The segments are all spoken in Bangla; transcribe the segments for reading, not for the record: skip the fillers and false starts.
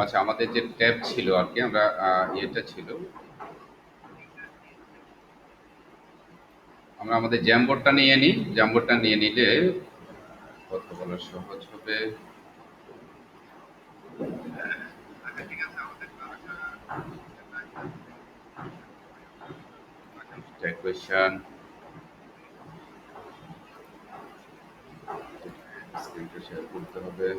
আচ্ছা, আমাদের যে ট্যাব ছিল আর কি, আমরা ইয়েটা ছিল, আমরা আমাদের জ্যামবোর্ডটা নিয়ে নিই। জ্যামবোর্ডটা নিয়ে নিলে কথা বলা সহজ হবে। কোয়েশ্চেন স্ক্রিনটা শেয়ার করতে হবে।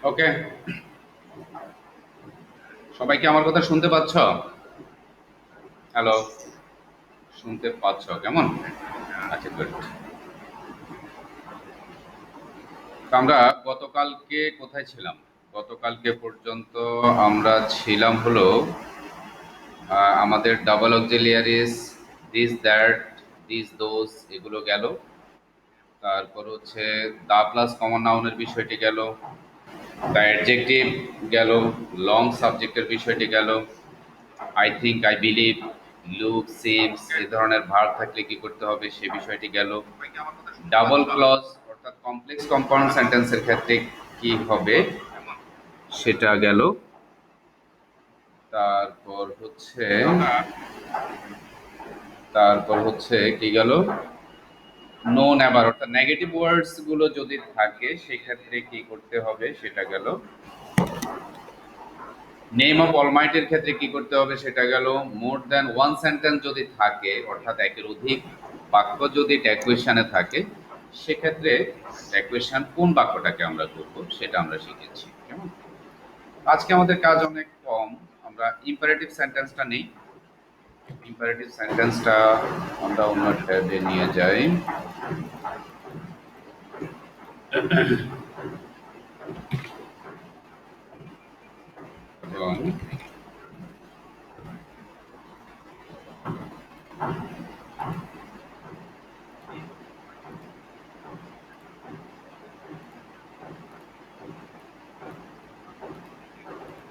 ওকে, সবাই কি আমার কথা শুনতে পাচ্ছ? হ্যালো, শুনতে পাচ্ছ কেমন? আচ্ছা, গুড। আমরা গতকালকে কোথায় ছিলাম? গতকালকে পর্যন্ত আমরা ছিলাম হলো আমাদের double auxiliaries, this that, this those, এগুলো গেল। তারপর হচ্ছে দা প্লাস কমন নাউনের বিষয়টি গেল, দ্য অ্যাডজেক্টিভ গেল, লং সাবজেক্টের বিষয়টি গেল, I think, I believe, look, seems এ ধরনের ভার্ব থাকলে কি করতে হবে সে বিষয়টি গেল। ডাবল ক্লজ অর্থাৎ কমপ্লেক্স কম্পাউন্ড সেন্টেন্সের ক্ষেত্রে কি হবে সেটা গেল। তারপর হচ্ছে কি গেল, নো নেভার অর্থাৎ নেগেটিভ ওয়ার্ডস গুলো যদি থাকে সেক্ষেত্রে কি করতে হবে সেটা গেল। নেম অফ অলমাইটের ক্ষেত্রে কি করতে হবে সেটা গেল। মোর দ্যান ওয়ান সেন্টেন্স যদি থাকে অর্থাৎ একের অধিক বাক্য যদি ট্যাকুয়েশনে থাকে সেক্ষেত্রে ট্যাকুয়েশন কোন বাক্যটাকে আমরা করব সেটা আমরা শিখেছি। কেমন? আজকে আমাদের কাজ অনেক কম, আমরা ইম্পারেটিভ সেন্টেন্সটা নেই। ইম্পারেটিভ সেন্টেন্সটা আমরা অন্য ট্যাবে নিয়ে যাই। এবং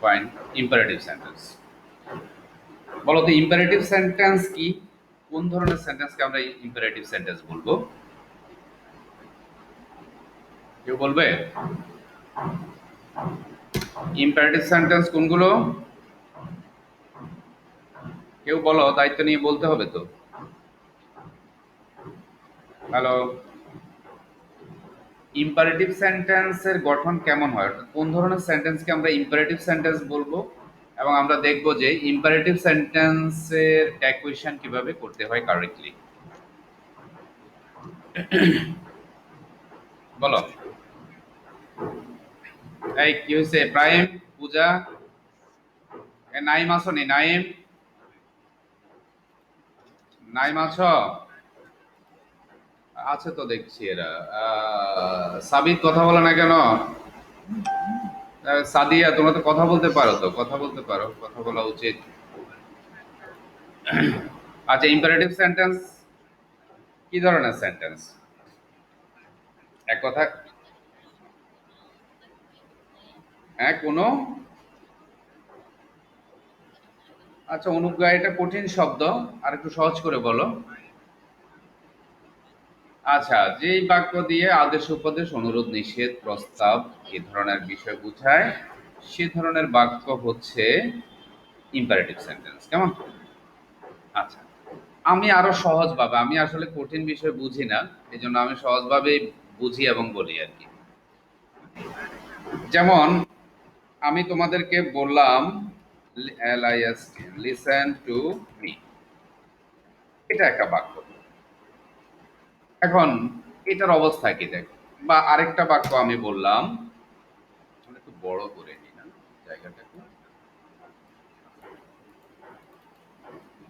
ফাইন ইম্পারেটিভ সেন্টেন্স। বলো তো ইম্পারেটিভ সেন্টেন্স কি? কোন ধরনের সেন্টেন্সকে আমরা ইম্পারেটিভ সেন্টেন্স বলবো? কেউ বলবে? ইম্পারেটিভ সেন্টেন্স কোনগুলো? কেউ বলো, দায়িত্ব নিয়ে বলতে হবে তো। হ্যালো, ইম্পারেটিভ সেন্টেন্সের গঠন কেমন হয়, কোন ধরনের সেন্টেন্সকে আমরা ইম্পারেটিভ সেন্টেন্স বলবো, এবং আমরা দেখব যে ইম্পারেটিভ সেন্টেন্সের ট্যাকুয়েশন কিভাবে করতে হয় কারেক্টলি। বলো। এই কি হয়েছে? প্রাইম, পূজা, নাইম আসো নি? নাইম, নাইম আছো? আছে তো দেখছি এরা। সাবিত কথা বলে না কেন? সাদিয়া, তোমরা তো কথা বলতে পারো, তো কথা বলতে পারো, কথা বলা উচিত। আচ্ছা, ইম্পারেটিভ সেন্টেন্স কি ধরনের সেন্টেন্স? এক কথা, হ্যাঁ, কোনো, আচ্ছা, অনুজ্ঞা এটা কঠিন শব্দ, আর একটু সহজ করে বলো। আচ্ছা, যেই বাক্য দিয়ে আদেশ উপদেশ অনুরোধ নিষেধ প্রস্তাব এ ধরনের বিষয় বোঝায় সে ধরনের বাক্য হচ্ছে ইম্পারেটিভ সেন্টেন্স। কেমন? আচ্ছা, আমি আরো সহজভাবে, আমি আসলে কঠিন বিষয় বুঝি না, এই জন্য আমি সহজভাবেই বুঝি এবং বলি আর কি। যেমন আমি তোমাদেরকে বললাম লিসেন টু মি, এটা একটা বাক্য। এখন এটার অবস্থা কি দেখ, বা আরেকটা বাক্য আমি বললাম, আমরা একটু বড় করে নিই না জায়গাটাকে,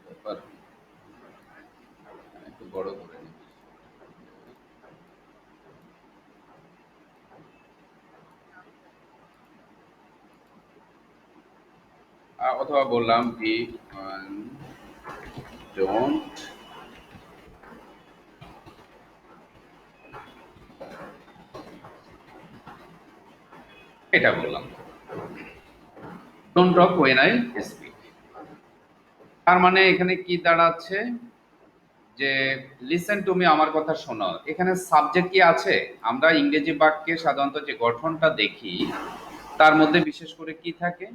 ব্যাপার, একটু বড় করে নিই। অথবা বললাম ভি, ডোন্ট এটা বললাম, don't talk when I speak. তার মানে এখানে কি দাঁড়াচ্ছে যে লিসেন টু মি, আমার কথা শোনো। এখানে সাবজেক্ট কি আছে? আমরা ইংরেজি বাক্যে সাধারণত যে গঠনটা দেখি তার মধ্যে বিশেষ করে কি থাকে?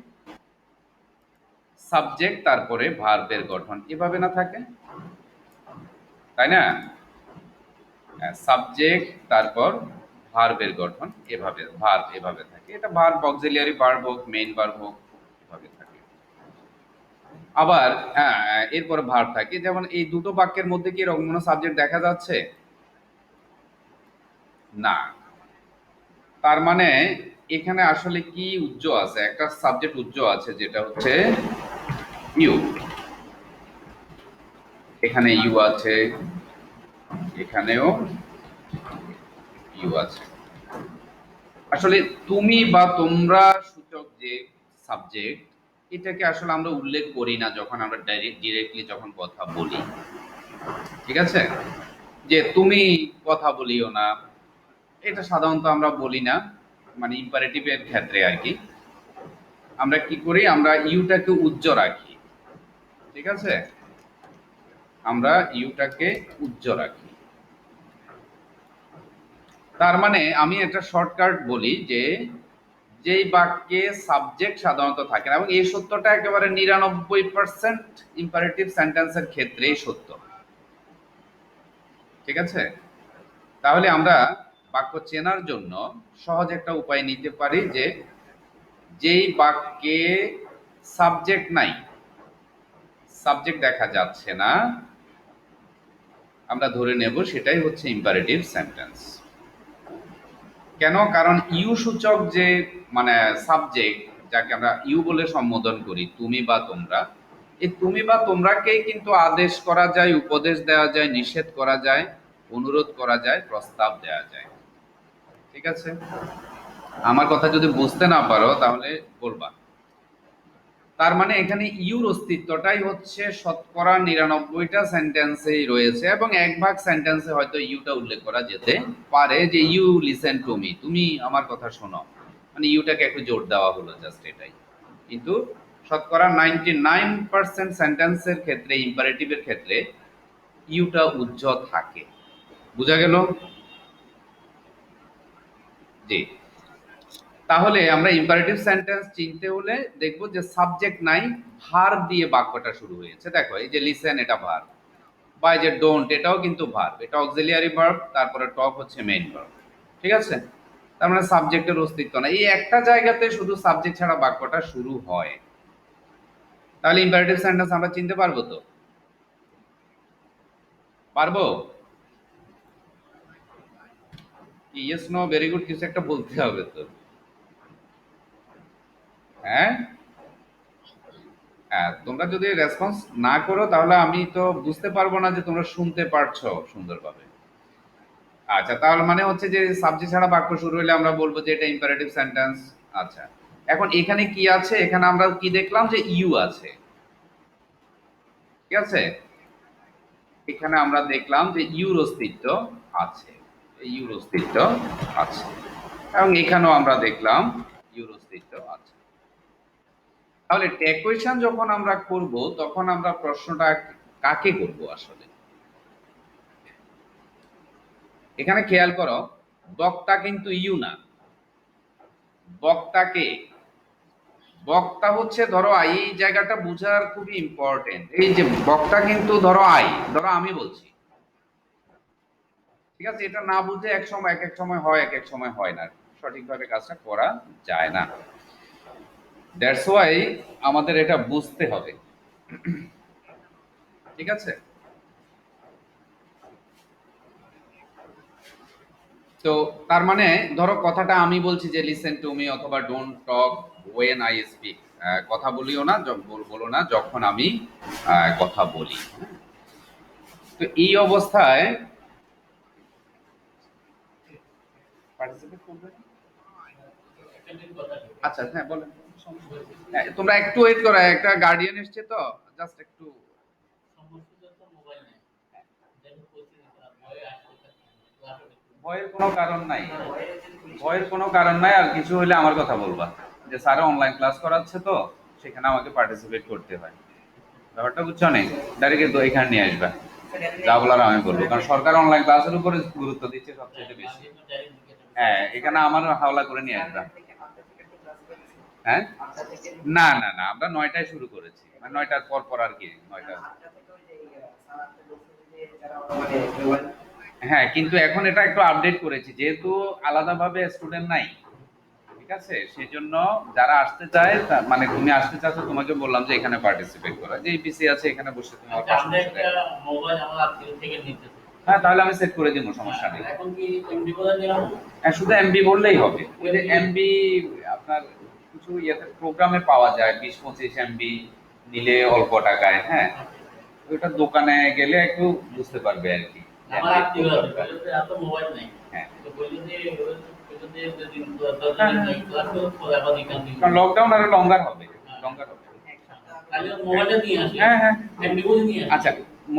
সাবজেক্ট তারপরে ভার্বের গঠন এভাবে না থাকে, তাই না? সাবজেক্ট তারপর ভার্বের গঠন এভাবে, ভার্ব এভাবে থাকে। এটা ভার্ব অক্সিলিয়ারি ভার্ব হোক, মেইন ভার্ব হোক, এভাবে থাকে। আবার এরপরে ভার্ব থাকে, যেমন এই দুটো বাক্যের মধ্যে কি এরকম কোনো সাবজেক্ট দেখা যাচ্ছে? না। তার মানে এখানে আসলে কি উজ্জ আছে? একটা সাবজেক্ট উজ্জ আছে, যেটা হচ্ছে ইউ। এখানে ইউ আছে, এখানেও ইউ আছে। আসলে তুমি বা তোমরা সূচক যে সাবজেক্ট, এটাকে আসলে আমরা উল্লেখ করি না যখন আমরা ডিরেক্টলি যখন কথা বলি, ঠিক আছে? যে তুমি কথা বলিও না, এটা সাধারণত আমরা বলি না, মানে ইম্পারেটিভের ক্ষেত্রে আর কি। আমরা কি করি? আমরা ইউটাকে উজ্জ্ব রাখি, ঠিক আছে? আমরা ইউটাকে উজ্জ্ব রাখি। তার মানে আমি একটা শর্টকাট বলি যে যেই বাক্যে সাবজেক্ট সাধারণত থাকে না, এবং এই সত্যটা একেবারে 99% ইম্পারেটিভ সেন্টেন্সের ক্ষেত্রেই সত্য, ঠিক আছে? তাহলে আমরা বাক্য চেনার জন্য সহজ একটা উপায় নিতে পারি যে যেই বাক্যে সাবজেক্ট নাই, সাবজেক্ট দেখা যাচ্ছে না, আমরা ধরে নেব সেটাই হচ্ছে ইম্পারেটিভ সেন্টেন্স। কেন? কারণ ইউ সূচক যে মানে সাবজেক্ট, যাকে আমরা ইউ বলে সম্বোধন করি, তুমি বা তোমরা, এই তুমি বা তোমরাকেই কিন্তু আদেশ করা যায়, উপদেশ দেওয়া যায়, নিষেধ করা যায়, অনুরোধ করা যায়, প্রস্তাব দেওয়া যায়, ঠিক আছে? আমার কথা যদি বুঝতে না পারো তাহলে বলবা। তার মানে এখানে ইউর অস্তিত্বটাই হচ্ছে শতকরা 99টা সেন্টেন্সেই রয়েছে, এবং এক ভাগ সেন্টেন্সে হয়তো ইউটা উল্লেখ করা যেতে পারে, যে ইউ লিসেন টু মি, তুমি আমার কথা শোনো, মানে ইউটাকে একটু জোর দেওয়া হলো, জাস্ট এটাই। কিন্তু শতকরা 99% সেন্টেন্সের ক্ষেত্রে, ইম্পারেটিভের ক্ষেত্রে ইউটা উজ্জ্বল থাকে। বুঝা গেল? জি। তাহলে আমরা ইম্পারেটিভ সেন্টেন্স চিনতে হলে দেখব যে সাবজেক্ট নাই, ভার্ব দিয়ে বাক্যটা শুরু হয়েছে। দেখো এই যে লিসেন, এটা ভার্ব, বা এই যে ডোন্ট, এটাও কিন্তু ভার্ব, এটা অক্সিলিয়ারি ভার্ব, তারপরে টক হচ্ছে মেইন ভার্ব, ঠিক আছে? তার মানে সাবজেক্টের অস্তিত্ব না, এই একটা জায়গাতে শুধু সাবজেক্ট ছাড়া বাক্যটা শুরু হয়। তাহলে ইম্পারেটিভ সেন্টেন্স আমরা চিনতে পারবো তো? পারবো? ইয়েস নো ভেরি গুড, কিছু একটা বলতে হবে তো। হ্যাঁ, হ্যাঁ, তোমরা যদি রেসপন্স না করো তাহলে আমি তো বুঝতে পারবো না যে তোমরা শুনতে পারছো সুন্দরভাবে। আচ্ছা, তাহলে মানে হচ্ছে যে সাবজেক্ট ছাড়া বাক্য শুরু হলে আমরা বলবো যে এটা ইম্পারেটিভ সেন্টেন্স। আচ্ছা, এখন এখানে কি আছে? এখানে আমরা কি দেখলাম যে ইউ আছে, ঠিক আছে? এখানে আমরা দেখলাম যে ইউর অস্তিত্ব আছে, ইউর অস্তিত্ব আছে, এবং এখানেও আমরা দেখলাম ইউর অস্তিত্ব আছে। তাহলে ট্যাগ কোয়েশ্চন যখন আমরা করব তখন আমরা প্রশ্নটা কাকে করব আসলে? এখানে খেয়াল করো, বক্তা কিন্তু ইউ না, বক্তাকে, বক্তা হচ্ছে ধরো আই, এই জায়গাটা বোঝার খুবই ইম্পর্টেন্ট। এই যে বক্তা কিন্তু ধরো আই, ধরো আমি বলছি, ঠিক আছে? এটা না বুঝে এক সময় এক এক সময় হয়, এক এক সময় হয় না, সঠিকভাবে কাজটা করা যায় না। দ্যাটস ওয়াই আমাদের এটা বুঝতে হবে, ঠিক আছে? তো তার মানে ধরো কথাটা আমি বলছি যে লিসেন টু মি, অথবা don't talk when I speak, কথা বলিও না, বলো না যখন আমি কথা বলি। তো এই অবস্থায় participate করবে না? আচ্ছা, হ্যাঁ বলেন। হ্যাঁ, তোমরা একটু ওয়েট করো, একটা গার্ডিয়ান এসছে তো, জাস্ট একটু। ভয়ের কোনো কারণ নাই, ভয়ের কোনো কারণ নাই। আর কিছু হলে আমার কথা বলবা যে স্যার অনলাইন ক্লাস করাচ্ছে তো সেখানে আমাকে পার্টিসিপেট করতে হয়, ব্যাপারটা বুঝছো নেই, ডাইরেক্ট এখানে নিয়ে আসবা, যা বলার আমি বলবো, কারণ সরকার অনলাইন ক্লাসের উপরে গুরুত্ব দিচ্ছে সবচেয়ে বেশি। হ্যাঁ, এখানে আমার হাওলা করে নিয়ে আসবা। হ্যাঁ, না না না, আমরা ৯টায় শুরু করেছি, মানে ৯টার পর পর আর কি, ৯টা। হ্যাঁ, কিন্তু এখন এটা একটু আপডেট করেছি, যেহেতু আলাদাভাবে স্টুডেন্ট নাই, ঠিক আছে, সেজন্য যারা আসতে চায় মানে তুমি আসতে চাচ্ছ, তোমাকে বললাম যে এখানে পার্টিসিপেট করা, যে পিসি আছে এখানে বসে তুমি আমার পাশে বসে দেখো। হ্যাঁ, তাহলে আমি সেট করে দিব, সমস্যা নেই। হ্যাঁ, শুধু এমবি বললেই হবে, ওই যে এমবি আপনার কিছু ইয়েতে প্রোগ্রামে পাওয়া যায় ২০-২৫ এমবি নিলে অল্প টাকায়। হ্যাঁ, ওইটা দোকানে গেলে একটু বুঝতে পারবে আর কি। হ্যাঁ, কারণ লকডাউন আরো লঙ্গার হবে, লঙ্গার হবে। হ্যাঁ হ্যাঁ, আচ্ছা,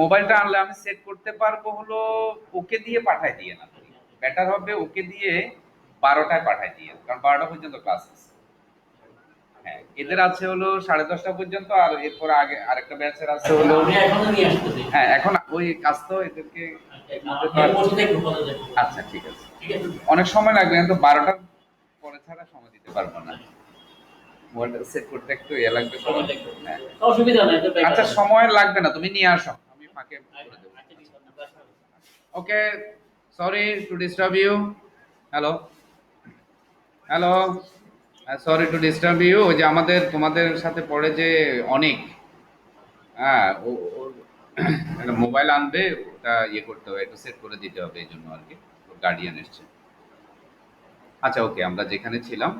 মোবাইলটা আনলে আমি সেট করতে পারবো হলো ওকে দিয়ে পাঠাই দিয়ে, না বেটার হবে ওকে দিয়ে ১২টায় পাঠাই দিয়ে, কারণ ১২টা পর্যন্ত ক্লাস আছে। হ্যাঁ, এদের আছে হলো 10:30 পর্যন্ত, আর এরপর আগে আরেকটা ব্যাচের আছে হলো। হ্যাঁ, এখন ওই কাজ তো এদেরকে এর মধ্যে তো আচ্ছা ঠিক আছে, অনেক সময় লাগবে, কিন্তু ১২টার পরে ছাড়া সময় দিতে পারবো না, মোবাইলটা সেট করতে একটু ইয়ে লাগবে তো। হ্যাঁ, আচ্ছা, সময় লাগবে না, তুমি নিয়ে আসো, আমি ফাঁকে করে দেবো। Okay, sorry to disturb you. Hello, hello, sorry to disturb you. ওই যে আমাদের তোমাদের সাথে পড়ে যে অনেক, হ্যাঁ, ওর একটা মোবাইল আনবে, ওটা ইয়ে করতে হবে, একটু সেট করে দিতে হবে, এই জন্য আর কি, ওর গার্ডিয়ান এসছে। আচ্ছা ওকে, আমরা যেখানে ছিলাম,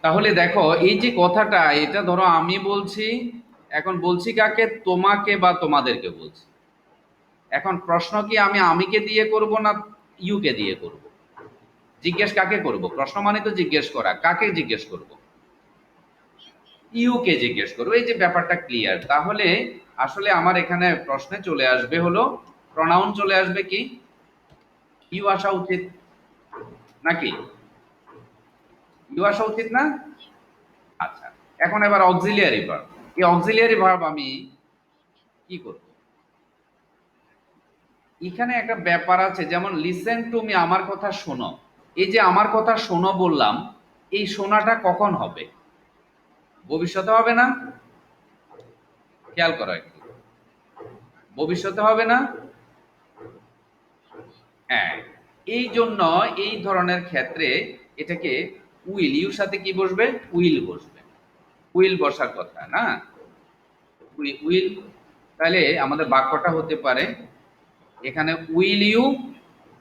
তাহলে দেখো এই যে কথাটা, এটা ধরো আমি বলছি, এখন বলছি কাকে, তোমাকে বা তোমাদেরকে বলছি। এখন প্রশ্ন কি আমি আমিকে দিয়ে করব না ইউকে দিয়ে করব? জিজ্ঞেস কাকে করব? প্রশ্ন মানে তো জিজ্ঞেস করা, কাকে জিজ্ঞেস করব? ইউকে জিজ্ঞেস করবো, এই যে ব্যাপারটা ক্লিয়ার। তাহলে আসলে আমার এখানে প্রশ্নে চলে আসবে হলো প্রনাউন, চলে আসবে কি ইউ আসা উচিত নাকি? ইউ আসা উচিত না? আচ্ছা, এখন এবার অক্সিলিয়ারি ভার্ব, এই অক্সিলিয়ারি ভার্ব আমি কি করব? এখানে একটা ব্যাপার আছে, যেমন লিসেন টু মি, আমার কথা শোনো। এই যে আমার কথা শোনো বললাম, এই শোনাটা কখন হবে? ভবিষ্যতে হবে না? খেয়াল করো একটু, ভবিষ্যতে হবে না? হ্যাঁ, এই জন্য এই ধরনের ক্ষেত্রে এটাকে উইল, ইউর সাথে কি বসবে? উইল বসবে, উইল বসার কথা না, উইল। তাহলে আমাদের বাক্যটা হতে পারে এখানে উইল ইউ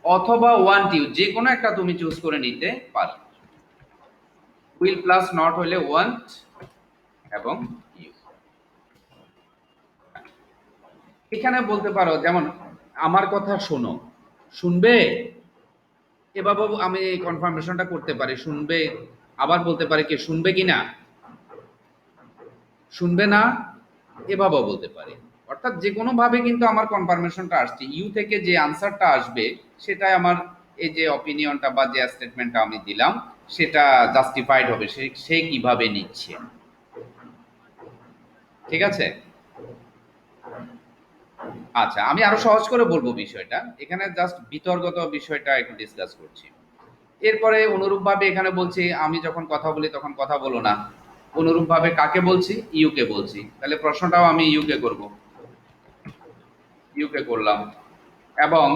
অথবা ওয়ান্ট ইউ, যে কোনো একটা তুমি চুজ করে নিতে পারো। উইল প্লাস নট হলে ওয়ান্ট এবং ইউ। এখানে বলতে পারো যেমন আমার কথা শোনো, শুনবে, এভাবে আমি কনফার্মেশনটা করতে পারি, শুনবে। আবার বলতে পারি কি শুনবে কি না, শুনবে না, এভাবেও বলতে পারি। অর্থাৎ যে কোনো ভাবে কিন্তু আমার কনফার্মেশনটা আসছে, ইউ থেকে যে আনসারটা আসবে সেটাই আমার এই যে অপিনিয়নটা বা যে স্টেটমেন্টটা আমি দিলাম সেটা জাস্টিফাইড হবে, সে সে কিভাবে নিচ্ছে। ঠিক আছে, আচ্ছা, আমি আরো সহজ করে বলবো বিষয়টা, এখানে জাস্ট বিতর্কত বিষয়টা একটু ডিসকাস করছি। এরপরে অনুরূপভাবে এখানে বলছি আমি যখন কথা বলি তখন কথা বলো না, অনুরূপভাবে কাকে বলছি? ইউকে বলছি, তাহলে প্রশ্নটাও আমি ইউকে করব, ইউকে করলাম। এবং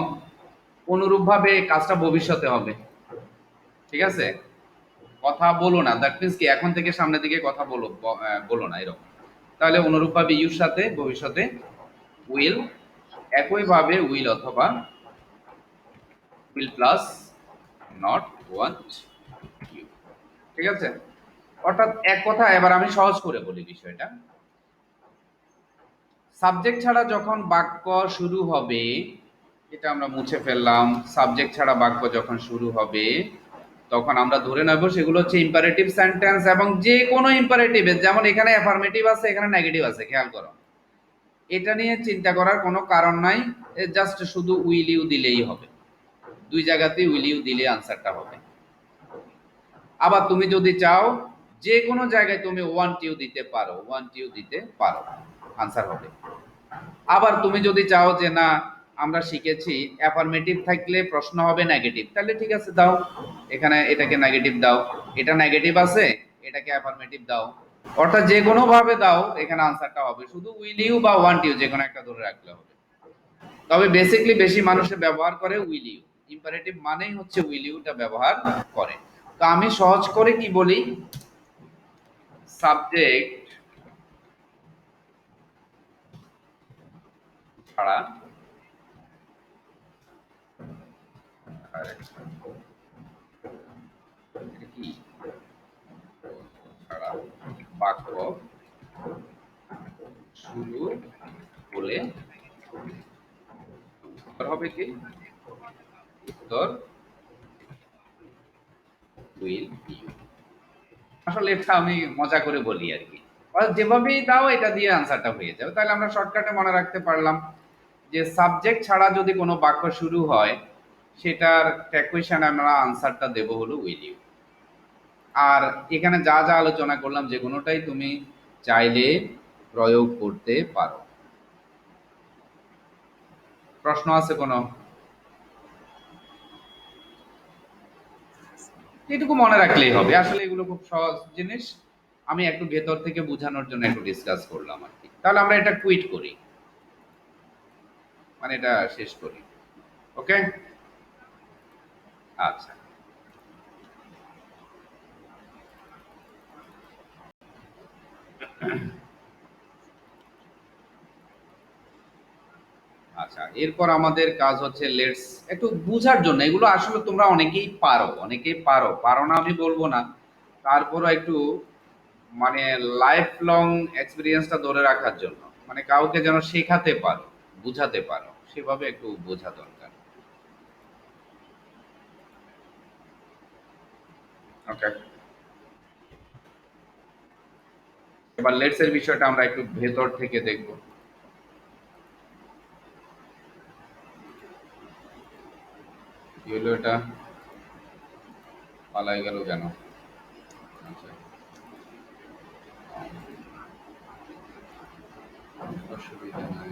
অনুরূপভাবে কাজটা ভবিষ্যতে হবে, ঠিক আছে, কথা বলো না, দ্যাট মিন্স কি এখন থেকে সামনের দিকে কথা বলো, বলো না এরকম। তাহলে অনুরূপভাবে ইউর সাথে ভবিষ্যতে উইল, একইভাবে উইল অথবা will plus not won't you. ঠিক আছে, অর্থাৎ এক কথা, এবার আমি সহজ করে বলি বিষয়টা। সাবজেক্ট ছাড়া যখন বাক্য শুরু হবে, এটা আমরা মুছে ফেললাম, সাবজেক্ট ছাড়া বাক্য যখন শুরু হবে তখন আমরা ধরে নেব সেগুলো হচ্ছে ইম্পারেটিভ সেন্টেন্স, এবং যে কোনো ইম্পারেটিভ, যেমন এখানে অ্যাফার্মেটিভ আছে, এখানে নেগেটিভ আছে, খেয়াল করো। এটা নিয়ে চিন্তা করার কোনো কারণ নাই, জাস্ট শুধু উইল ইউ দিলেই হবে। দুই জায়গাতেই উইল ইউ দিলে আনসারটা হবে। আবার তুমি যদি চাও যে কোনো জায়গায় তুমি ওয়ান্ট ইউ দিতে পারো, ওয়ান্ট ইউ দিতে পারো, আনসার হবে। আবার তুমি যদি চাও যে না, আমরা শিখেছি অ্যাফার্মেটিভ থাকলে প্রশ্ন হবে নেগেটিভ, তাহলে ঠিক আছে, দাও, এখানে এটাকে নেগেটিভ দাও, এটা নেগেটিভ আছে, এটাকে অ্যাফার্মেটিভ দাও, অর্থাৎ যে কোনো ভাবে দাও, এখানে আনসারটা হবে। শুধু উইল ইউ বা ওয়ান্ট ইউ যে কোনো একটা ধরে রাখলে হবে। তবে বেসিকলি বেশি মানুষে ব্যবহার করে উইল ইউ, ইম্পারেটিভ মানেই হচ্ছে উইল ইউটা ব্যবহার করে। তো আমি সহজ করে কি বলি, সাবজেক্ট ছাড়া কি ছাড়া বাক্য শুরু হলে উত্তর হবে কি, উত্তর উইল ইউ। আসলে এটা আমি মজা করে বলি আর কি, যেভাবেই দাও এটা দিয়ে আনসারটা হয়ে যাবে। তাহলে আমরা শর্টকাটে মনে রাখতে পারলাম যে সাবজেক্ট ছাড়া যদি কোনো বাক্য শুরু হয়, সেটার ট্যাকুয়েশন আমরা আনসারটা দেব হলো উইল ইউ। আর এখানে যা যা আলোচনা করলাম যে কোনোটাই তুমি চাইলে প্রয়োগ করতে পারো। প্রশ্ন আছে কোনো? এটুকু মনে রাখলেই হবে, আসলে এগুলো খুব সহজ জিনিস। আমি একটু ভেতর থেকে বোঝানোর জন্য একটু ডিসকাস করলাম আর কি। তাহলে আমরা এটা কুইট করি, মানে এটা শেষ করি। ওকে, আচ্ছা। আচ্ছা, এরপর আমাদের কাজ হচ্ছে লেটস একটু বুঝার জন্য, এগুলো আসলে তোমরা অনেকেই পারো, অনেকেই পারো, পারো না আমি বলবো না, তারপরও একটু মানে লাইফ লং এক্সপিরিয়েন্সটা ধরে রাখার জন্য, মানে কাউকে যেন শেখাতে পারো, বুঝাতে পারো, সেভাবে একটু বোঝা দরকার। ওকে, এবার লেটস এর বিষয়টা আমরা একটু ভেতর থেকে দেখব। কি হলো এটা, পালাই গেল কেন? আচ্ছা, অসুবিধা নাই।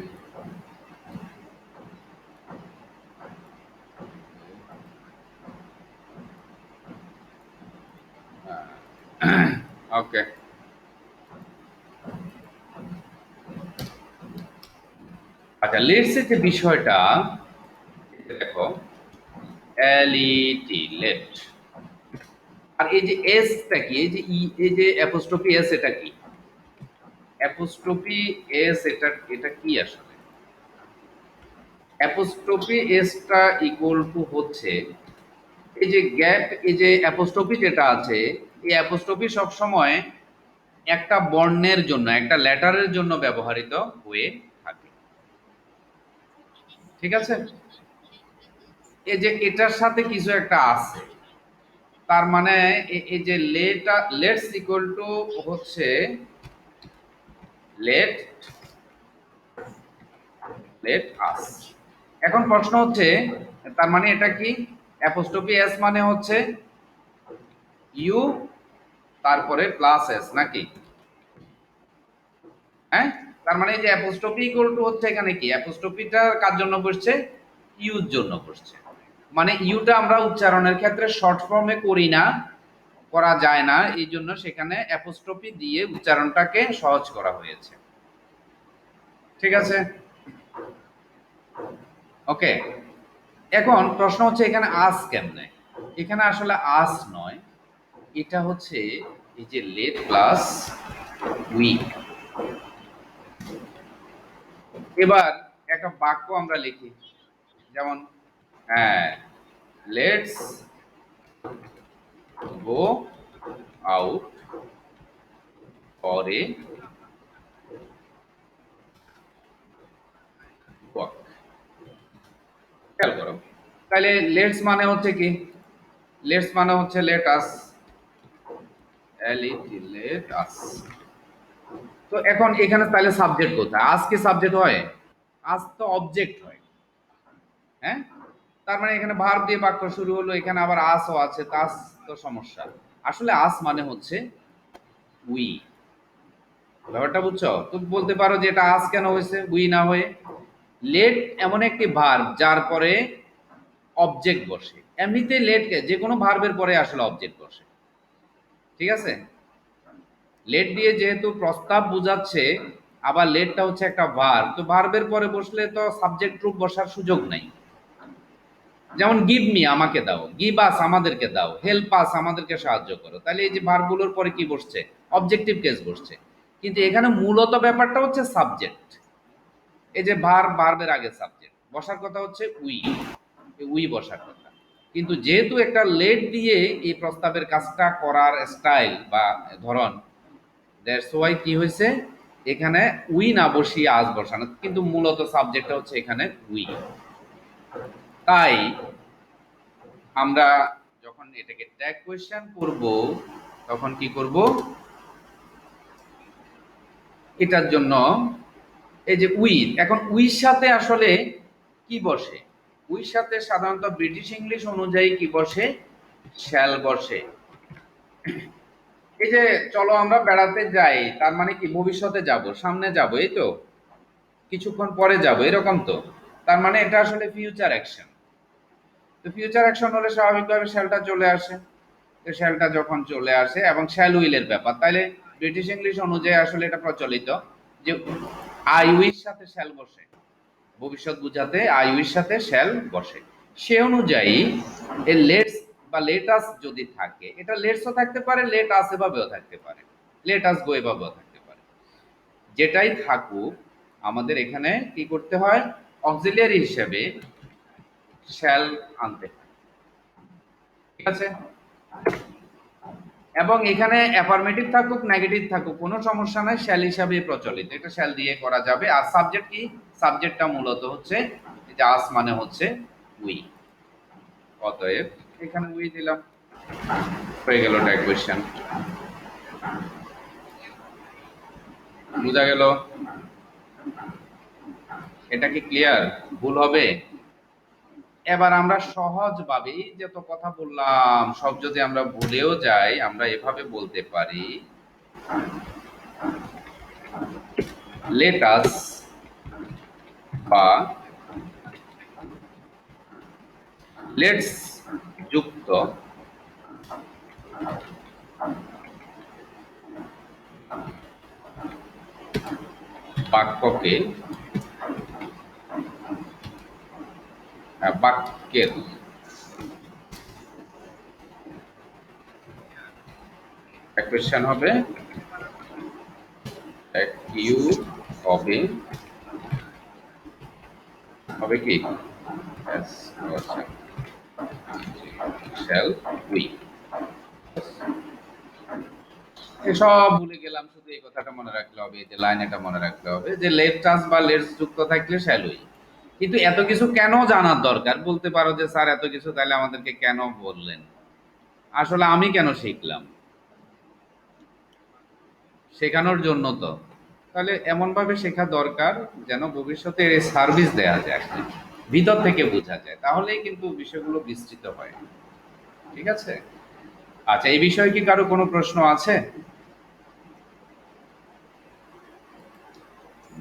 ওকে, আচ্ছা, লেটস এর যে বিষয়টা, দেখো, এলইটি লেফট, আর এই যে এসটা কি, এই যে ই, এই যে অ্যাপোস্ট্রফি এস, এটা কি অ্যাপোস্ট্রফি এস, এটা এটা কি আসলে? অ্যাপোস্ট্রফি এসটা ইকুয়াল টু হচ্ছে এই যে গ্যাপ, এই যে অ্যাপোস্ট্রফি যেটা আছে, এই অ্যাপোস্ট্রফি সব সময় একটা বর্ণের জন্য, একটা লেটারের জন্য ব্যবহৃত হয়ে থাকে। ঠিক আছে, এই যে এটার সাথে কিছু একটা আছে, তার মানে এই যে লেটা, লেটস ইকুয়াল টু হচ্ছে লেট, লেট আস। এখন প্রশ্ন হচ্ছে, তার মানে এটা কি, অ্যাপোস্ট্রফি এস মানে হচ্ছে ইউ তারপরে প্লাস এস নাকি? হ্যাঁ, তার মানে এই যে অ্যাপোস্ট্রফি ইকুয়াল টু হচ্ছে এখানে কি, অ্যাপোস্ট্রফিটা কার জন্য বসছে, ইউর জন্য বসছে। মানে ইউটা আমরা উচ্চারণের ক্ষেত্রে শর্ট ফর্মে করি না, করা যায় না, এই জন্য সেখানে অ্যাপোস্ট্রফি দিয়ে উচ্চারণটাকে সহজ করা হয়েছে। ঠিক আছে, ওকে। এখন প্রশ্ন হচ্ছে এখানে আস কেমনে? এখানে আসলে আস নয়, এটা হচ্ছে এই যে লেট প্লাস উই। এবার একটা বাক্য আমরা লিখি, যেমন হ্যাঁ, let's go out for a walk. খেয়াল করো, তাহলে লেটস মানে হচ্ছে কি, লেটস মানে হচ্ছে লেট আস, লেট আস। তো এখন এখানে তাহলে সাবজেক্ট কোথায়? আজ কি সাবজেক্ট হয়? আজ তো অবজেক্ট হয়। হ্যাঁ, তার মানে এখানে ভার্ব দিয়ে বাক্য শুরু হলো, এখানে আবার আসও আছে, তাস তো সমস্যা। আসলে আস মানে হচ্ছে উই। ব্যাপারটা বুঝছো? তো বলতে পারো যে এটা আজ কেন হয়েছে উই না হয়ে? লেট এমন একটি ভার্ব যার পরে অবজেক্ট বসে। এমনিতে লেট যে কোনো ভার্বের পরে আসলে অবজেক্ট বসে, ঠিক আছে? লেট দিয়ে যেহেতু প্রস্তাব বোঝাচ্ছে, আবার লেটটা হচ্ছে একটা ভার্ব, তো ভার্বের পরে বসলে তো সাবজেক্ট রূপ বসার সুযোগ নাই। যেমন গিভ মি আমাকে দাও, গিভ আস আমাদেরকে দাও, হেল্প আস আমাদেরকে সাহায্য করো, তাহলে এই যে ভার্বগুলোর পরে কি বসছে? অবজেক্টিভ কেস বসছে। কিন্তু এখানে মূলত ব্যাপারটা হচ্ছে সাবজেক্ট। এই যে ভার্বের আগে সাবজেক্ট বসার কথা হচ্ছে উই, উই বসার কথা। কিন্তু যেহেতু একটা লেট দিয়ে এই প্রস্তাবের কাজটা করার স্টাইল বা ধরন, দ্যাটস ওয়াই কি হয়েছে এখানে উই না বসিয়ে আজ বসানো, কিন্তু মূলত সাবজেক্টটা হচ্ছে এখানে উই। তাই আমরা যখন এটাকে ট্যাগ কোয়েশ্চেন করব, তখন কি করব? এটার জন্য এই যে উই, এখন উইর সাথে আসলে কি বসে? উইর সাথে সাধারণত ব্রিটিশ ইংলিশ অনুযায়ী কি বসে? শ্যাল বসে। এই যে চলো আমরা বেড়াতে যাই, তার মানে কি ভবিষ্যতে যাব, সামনে যাব, এই তো কিছুক্ষণ পরে যাব, এরকম তো। তার মানে এটা আসলে ফিউচার অ্যাকশন। তো ফিউচার অ্যাকশন হলে স্বাভাবিকভাবে শ্যালটা চলে আসে। তো শ্যালটা যখন চলে আসে এবং শ্যাল উইলের ব্যাপার, তাহলে ব্রিটিশ ইংলিশ অনুযায়ী আসলে এটা প্রচলিত যে আই উইর সাথে শ্যাল বসে, ভবিষ্যৎ বুঝাতে আই উইর সাথে শ্যাল বসে। সে অনুযায়ী এ লেটস বা লেটাস যদি থাকে, এটা লেটসও থাকতে পারে, লেট আস এভাবেও থাকতে পারে, লেট আস গো এভাবেও থাকতে পারে। যেটাই থাকুক, আমাদের এখানে কি করতে হয়? অক্সিলিয়ারি হিসেবে শ্যাল আনতে হয়, ঠিক আছে? এবং এখানে অ্যাফার্মেটিভ থাকুক নেগেটিভ থাকুক কোনো সমস্যা নাই, শ্যাল হিসাবে প্রচলিত, এটা শ্যাল দিয়ে করা যাবে। আর সাবজেক্ট কি? সাবজেক্টটা মূলত হচ্ছে যে আস মানে হচ্ছে উই। অতএব এখানে উই দিলাম, হয়ে গেল ট্যাগ কোয়েশ্চেন। বোঝা গেল? এটা কি ক্লিয়ার? ভুল হবে? এবার আমরা সহজভাবে এই যত কথা বললাম সব যদি আমরা ভুলেও যাই, আমরা এভাবে বলতে পারি লেট আস বা লেটস যুক্ত বাক্যকে বাক্যের কোয়েশ্চেন হবে ইউ হবে, হবে কি? Yes, আচ্ছা, শ্যাল উই। এসব ভুলে গেলাম, শুধু এই কথাটা মনে রাখলে হবে, যে লাইন এটা মনে রাখতে হবে যে লেট চান্স বা লেটস যুক্ত থাকলে শ্যাল উই। কিন্তু এত কিছু কেন জানার দরকার? বলতে পারো যে স্যার এত কিছু তাহলে আমাদেরকে কেন বললেন? আসলে আমি কেন শিখলাম? শেখানোর জন্য তো। তাহলে এমনভাবে শেখা দরকার যেন ভবিষ্যতে সার্ভিস দেওয়া যায়, ভিতর থেকে বোঝা যায়, তাহলেই কিন্তু বিষয়গুলো বিস্তৃত হয়। ঠিক আছে? আচ্ছা, এই বিষয়ে কি কারো কোনো প্রশ্ন আছে?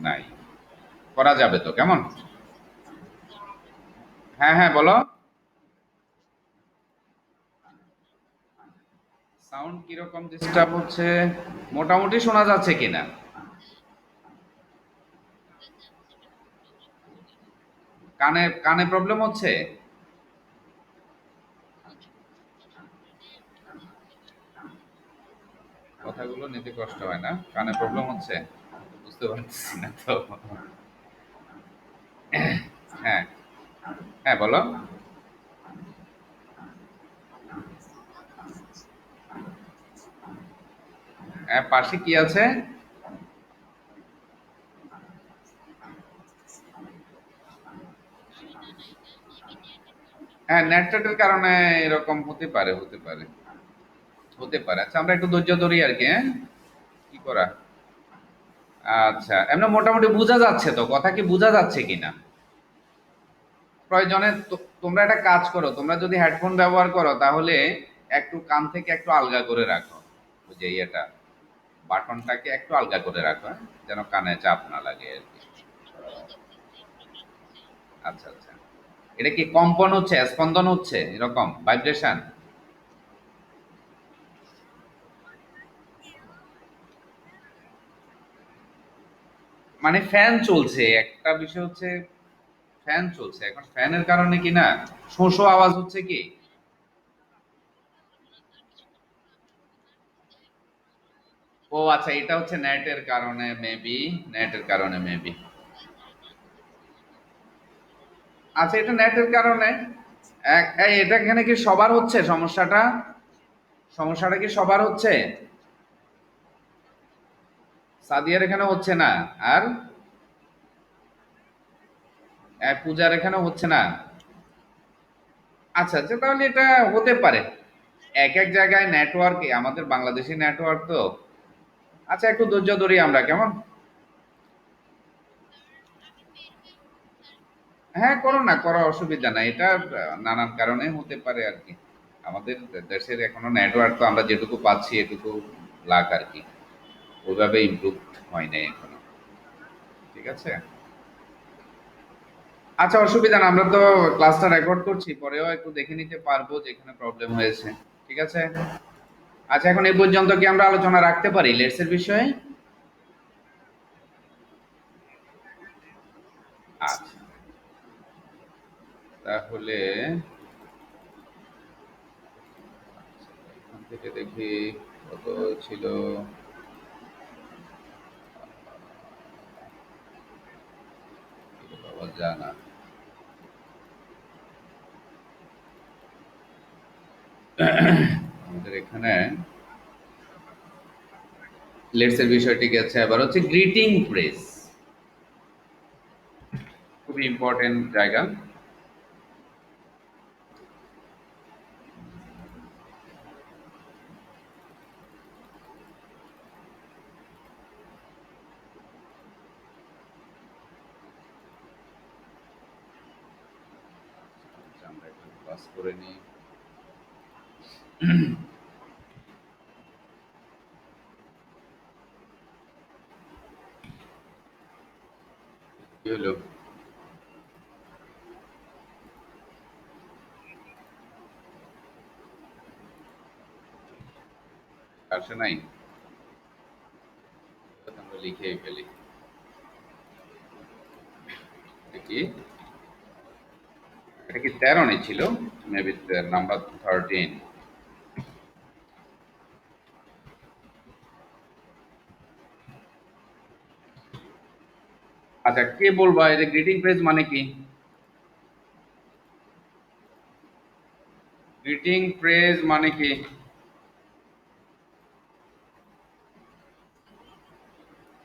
নাই? করা যাবে তো, কেমন? হ্যাঁ হ্যাঁ বলো। সাউন্ড কিরকম ডিস্টার্ব হচ্ছে? মোটামুটি শোনা যাচ্ছে কিনা? কানে কানে প্রবলেম হচ্ছে? কথাগুলো নিতে কষ্ট হয় না? কানে প্রবলেম হচ্ছে? বুঝতে পারছি না তো। হ্যাঁ হ্যাঁ বলো। হ্যাঁ, পাশে কি আছে? হ্যাঁ, নেটের কারণে এরকম হতে পারে, হতে পারে, হতে পারে। আচ্ছা, আমরা একটু ধৈর্য ধরি আর কি, হ্যাঁ? কি করা? আচ্ছা, এমনি মোটামুটি বোঝা যাচ্ছে তো, কথা কি বোঝা যাচ্ছে কিনা? প্রয়োজনে তোমরা একটা কাজ করো, তোমরা যদি হেডফোন ব্যবহার করো তাহলে একটু কান থেকে একটু আলগা করে রাখো, ওই যে ইয়েটা, বাটনটাকে একটু আলগা করে রাখো, হ্যাঁ? যেন কানে চাপ না লাগে আর কি। আচ্ছা আচ্ছা, এটা কি কম্পন হচ্ছে, স্পন্দন হচ্ছে, এরকম ভাইব্রেশন? মানে ফ্যান চলছে, একটা বিষয় হচ্ছে ফ্যান চলছে এখন, ফ্যানের কারণে কি না শো শো আওয়াজ হচ্ছে কি? ও আচ্ছা, এটা হচ্ছে নেটের কারণে মেবি, নেটের কারণে মেবি। আচ্ছা, এটা নেটের কারণে। এই এটা এখানে কি সবার হচ্ছে সমস্যাটা? সমস্যাটা কি সবার হচ্ছে? সাদিয়ার এখানে হচ্ছে না? আর পূজার এখানে হচ্ছে না? আচ্ছা আচ্ছা, তাহলে এটা হতে পারে। এক এক জায়গায় নেটওয়ার্ক, আমাদের বাংলাদেশি নেটওয়ার্ক তো। আচ্ছা, একটু ধৈর্য ধরি আমরা, কেমন? হ্যাঁ, করো না, করো, অসুবিধা নাই। এটা নানান কারণে হতে পারে আর কি। আমাদের দেশের এখনো নেটওয়ার্ক তো আমরা যেটুকু পাচ্ছি এটুকু লাখ আর কি, ওইভাবে ইমপ্রুভ হয় নাই এখনো। ঠিক আছে। আচ্ছা, অসুবিধা না, আমরা তো ক্লাসটা রেকর্ড করছি, পরেও একটু দেখে নিতে পারবো যেখানে প্রবলেম হয়েছে। ঠিক আছে। আচ্ছা, এখন এই পর্যন্ত কি আমরা আলোচনা রাখতে পারি লেটস এর বিষয়ে? আচ্ছা, তাহলে এখান থেকে দেখি কত ছিল। বাবা জানা, আমাদের এখানে লেটস এর বিষয়টি গেছে, এবার হচ্ছে গ্রিটিং প্রেস, খুবই ইম্পর্টেন্ট জায়গা। আচ্ছা, আমরা একটু পাস করে নিই। কি হলো? আসে নাই? আমরা লিখে ফেলি। কি, এটা কি 13 নে ছিল? Maybe number 13। আচ্ছা, কে বলবা এটা গ্রিটিং প্রেস মানে কি? গ্রিটিং প্রেস মানে কি?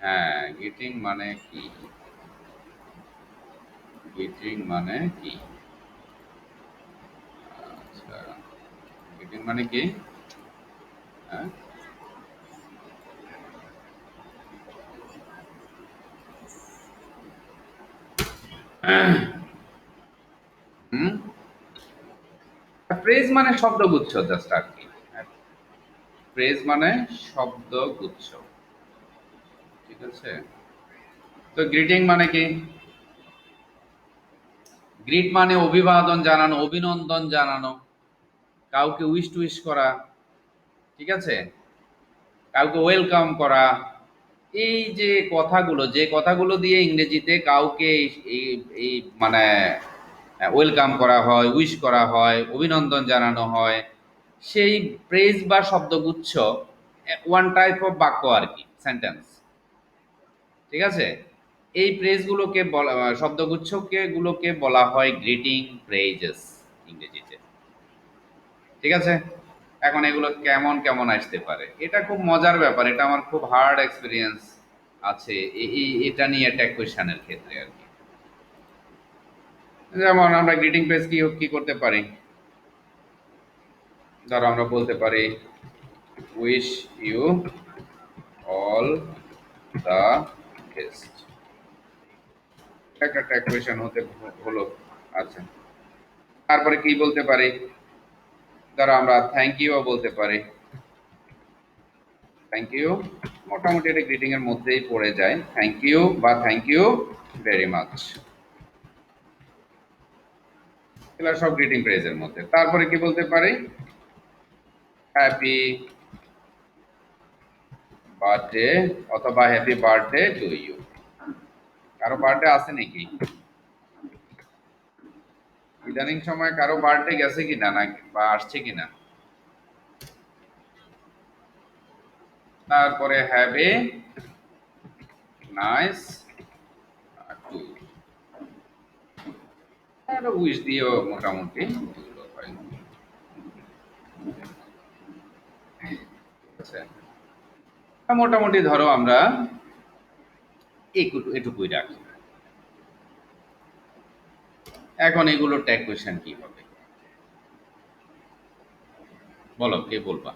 হ্যাঁ, গ্রিটিং মানে কি? গ্রিটিং মানে কি? আচ্ছা, গ্রিটিং মানে কি? হ্যাঁ। হুম। প্রেজ মানে শব্দগুচ্ছ জাস্ট আর কি। প্রেজ মানে শব্দগুচ্ছ। ঠিক আছে। তো গ্রিটিং মানে কি? গ্রিট মানে অভিবাদন জানানো, অভিনন্দন জানানো, কাউকে উইশ টুইশ করা। ঠিক আছে। কাউকে ওয়েলকাম করা। এই যে কথাগুলো, যে কথাগুলো দিয়ে ইংরেজিতে কাউকে এই এই মানে ওয়েলকাম করা হয়, উইশ করা হয়, অভিনন্দন জানানো হয়, সেই প্রেজ বা শব্দগুচ্ছ ওয়ান টাইপ অফ বাক্য আর কি, সেন্টেন্স। ঠিক আছে। এই প্রেজগুলোকে বলা, শব্দগুচ্ছকে গুলোকে বলা হয় গ্রিটিং প্রেজেস ইংরেজিতে। ঠিক আছে। এখন এগুলো কেমন কেমন আসতে পারে, এটা খুব মজার ব্যাপার, এটা আমার খুব হার্ড এক্সপিরিয়েন্স আছে এটা নিয়ে একটা কোয়েশনের ক্ষেত্রে আর কি। যেমন আমরা গ্রিটিং পেজ কি কি করতে পারি, ধরো আমরা বলতে পারি wish you all the best, একটা ট্যাগ কোয়েশ্চেন হতে হলো। আচ্ছা, তারপরে কি বলতে পারি, ধরো আমরা থ্যাংক ইউ বলতে পারি, থ্যাংক ইউ, মোটামুটি এটা গ্রিটিং এর মধ্যেই পড়ে যায়, থ্যাংক ইউ বা থ্যাংক ইউ ভেরি মাচ, এগুলো সব গ্রিটিং ফ্রেজের মধ্যে। তারপরে কি বলতে পারি, হ্যাপি বার্থডে অথবা হ্যাপি বার্থডে টু ইউ। কারো বার্থডে আছে নাকি, ইদানিং সময় কারো বার্থডে গেছে কিনা নাকি বা আসছে কিনা? তারপরে হ্যাভ এ নাইস টু, আর উইশ দিও মোটামুটি এগুলো হয়। আচ্ছা, মোটামুটি ধরো আমরা এটুকুই রাখি। এখন এগুলো ট্যাগ কোয়েশ্চেন কি হবে, বলো কে বলবা?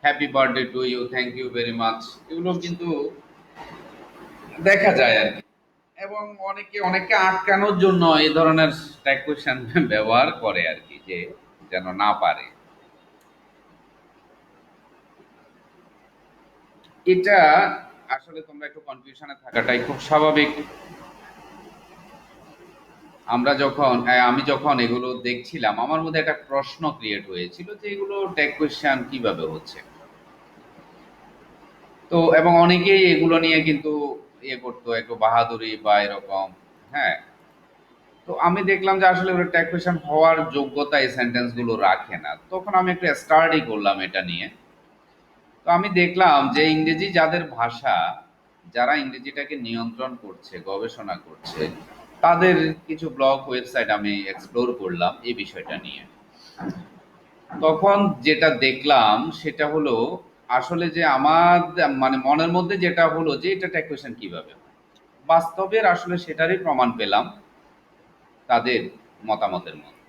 Happy birthday to you, thank you very much, এগুলো কিন্তু দেখা যায় আর কি। এবং অনেকে অনেকে আটকানোর জন্য এই ধরনের ট্যাগ কোয়েশ্চেন ব্যবহার করে আর কি, যে যেন না পারে। এটা আসলে তোমরা একটু কনফিউশনে থাকাটাই খুব স্বাভাবিক। আমরা যখন আমি যখন এগুলো দেখছিলাম আমার মধ্যে একটা প্রশ্ন ক্রিয়েট হয়েছিল যে এগুলো ট্যাগ কোয়েশ্চেন কিভাবে হচ্ছে। তো এবং অনেকেই এগুলো নিয়ে কিন্তু ইয়ে করতো একটু বাহাদুরি বা এরকম। হ্যাঁ, তো আমি দেখলাম যে আসলে ওরা ট্যাগ কোয়েশ্চেন হওয়ার যোগ্যতা এই সেন্টেন্স গুলো রাখে না। তখন আমি একটু স্টাডি করলাম এটা নিয়ে। তো আমি দেখলাম যে ইংরেজি যাদের ভাষা, যারা ইংরেজিটাকে নিয়ন্ত্রণ করছে, গবেষণা করছে, তাদের কিছু ব্লগ ওয়েবসাইট আমি এক্সপ্লোর করলাম এই বিষয়টা নিয়ে। তখন যেটা দেখলাম সেটা হলো আসলে যে আমার মানে মনের মধ্যে যেটা হলো যে এটা ট্যাগ কোয়েশ্চেন কিভাবে, বাস্তবের আসলে সেটারই প্রমাণ পেলাম তাদের মতামতের মধ্যে।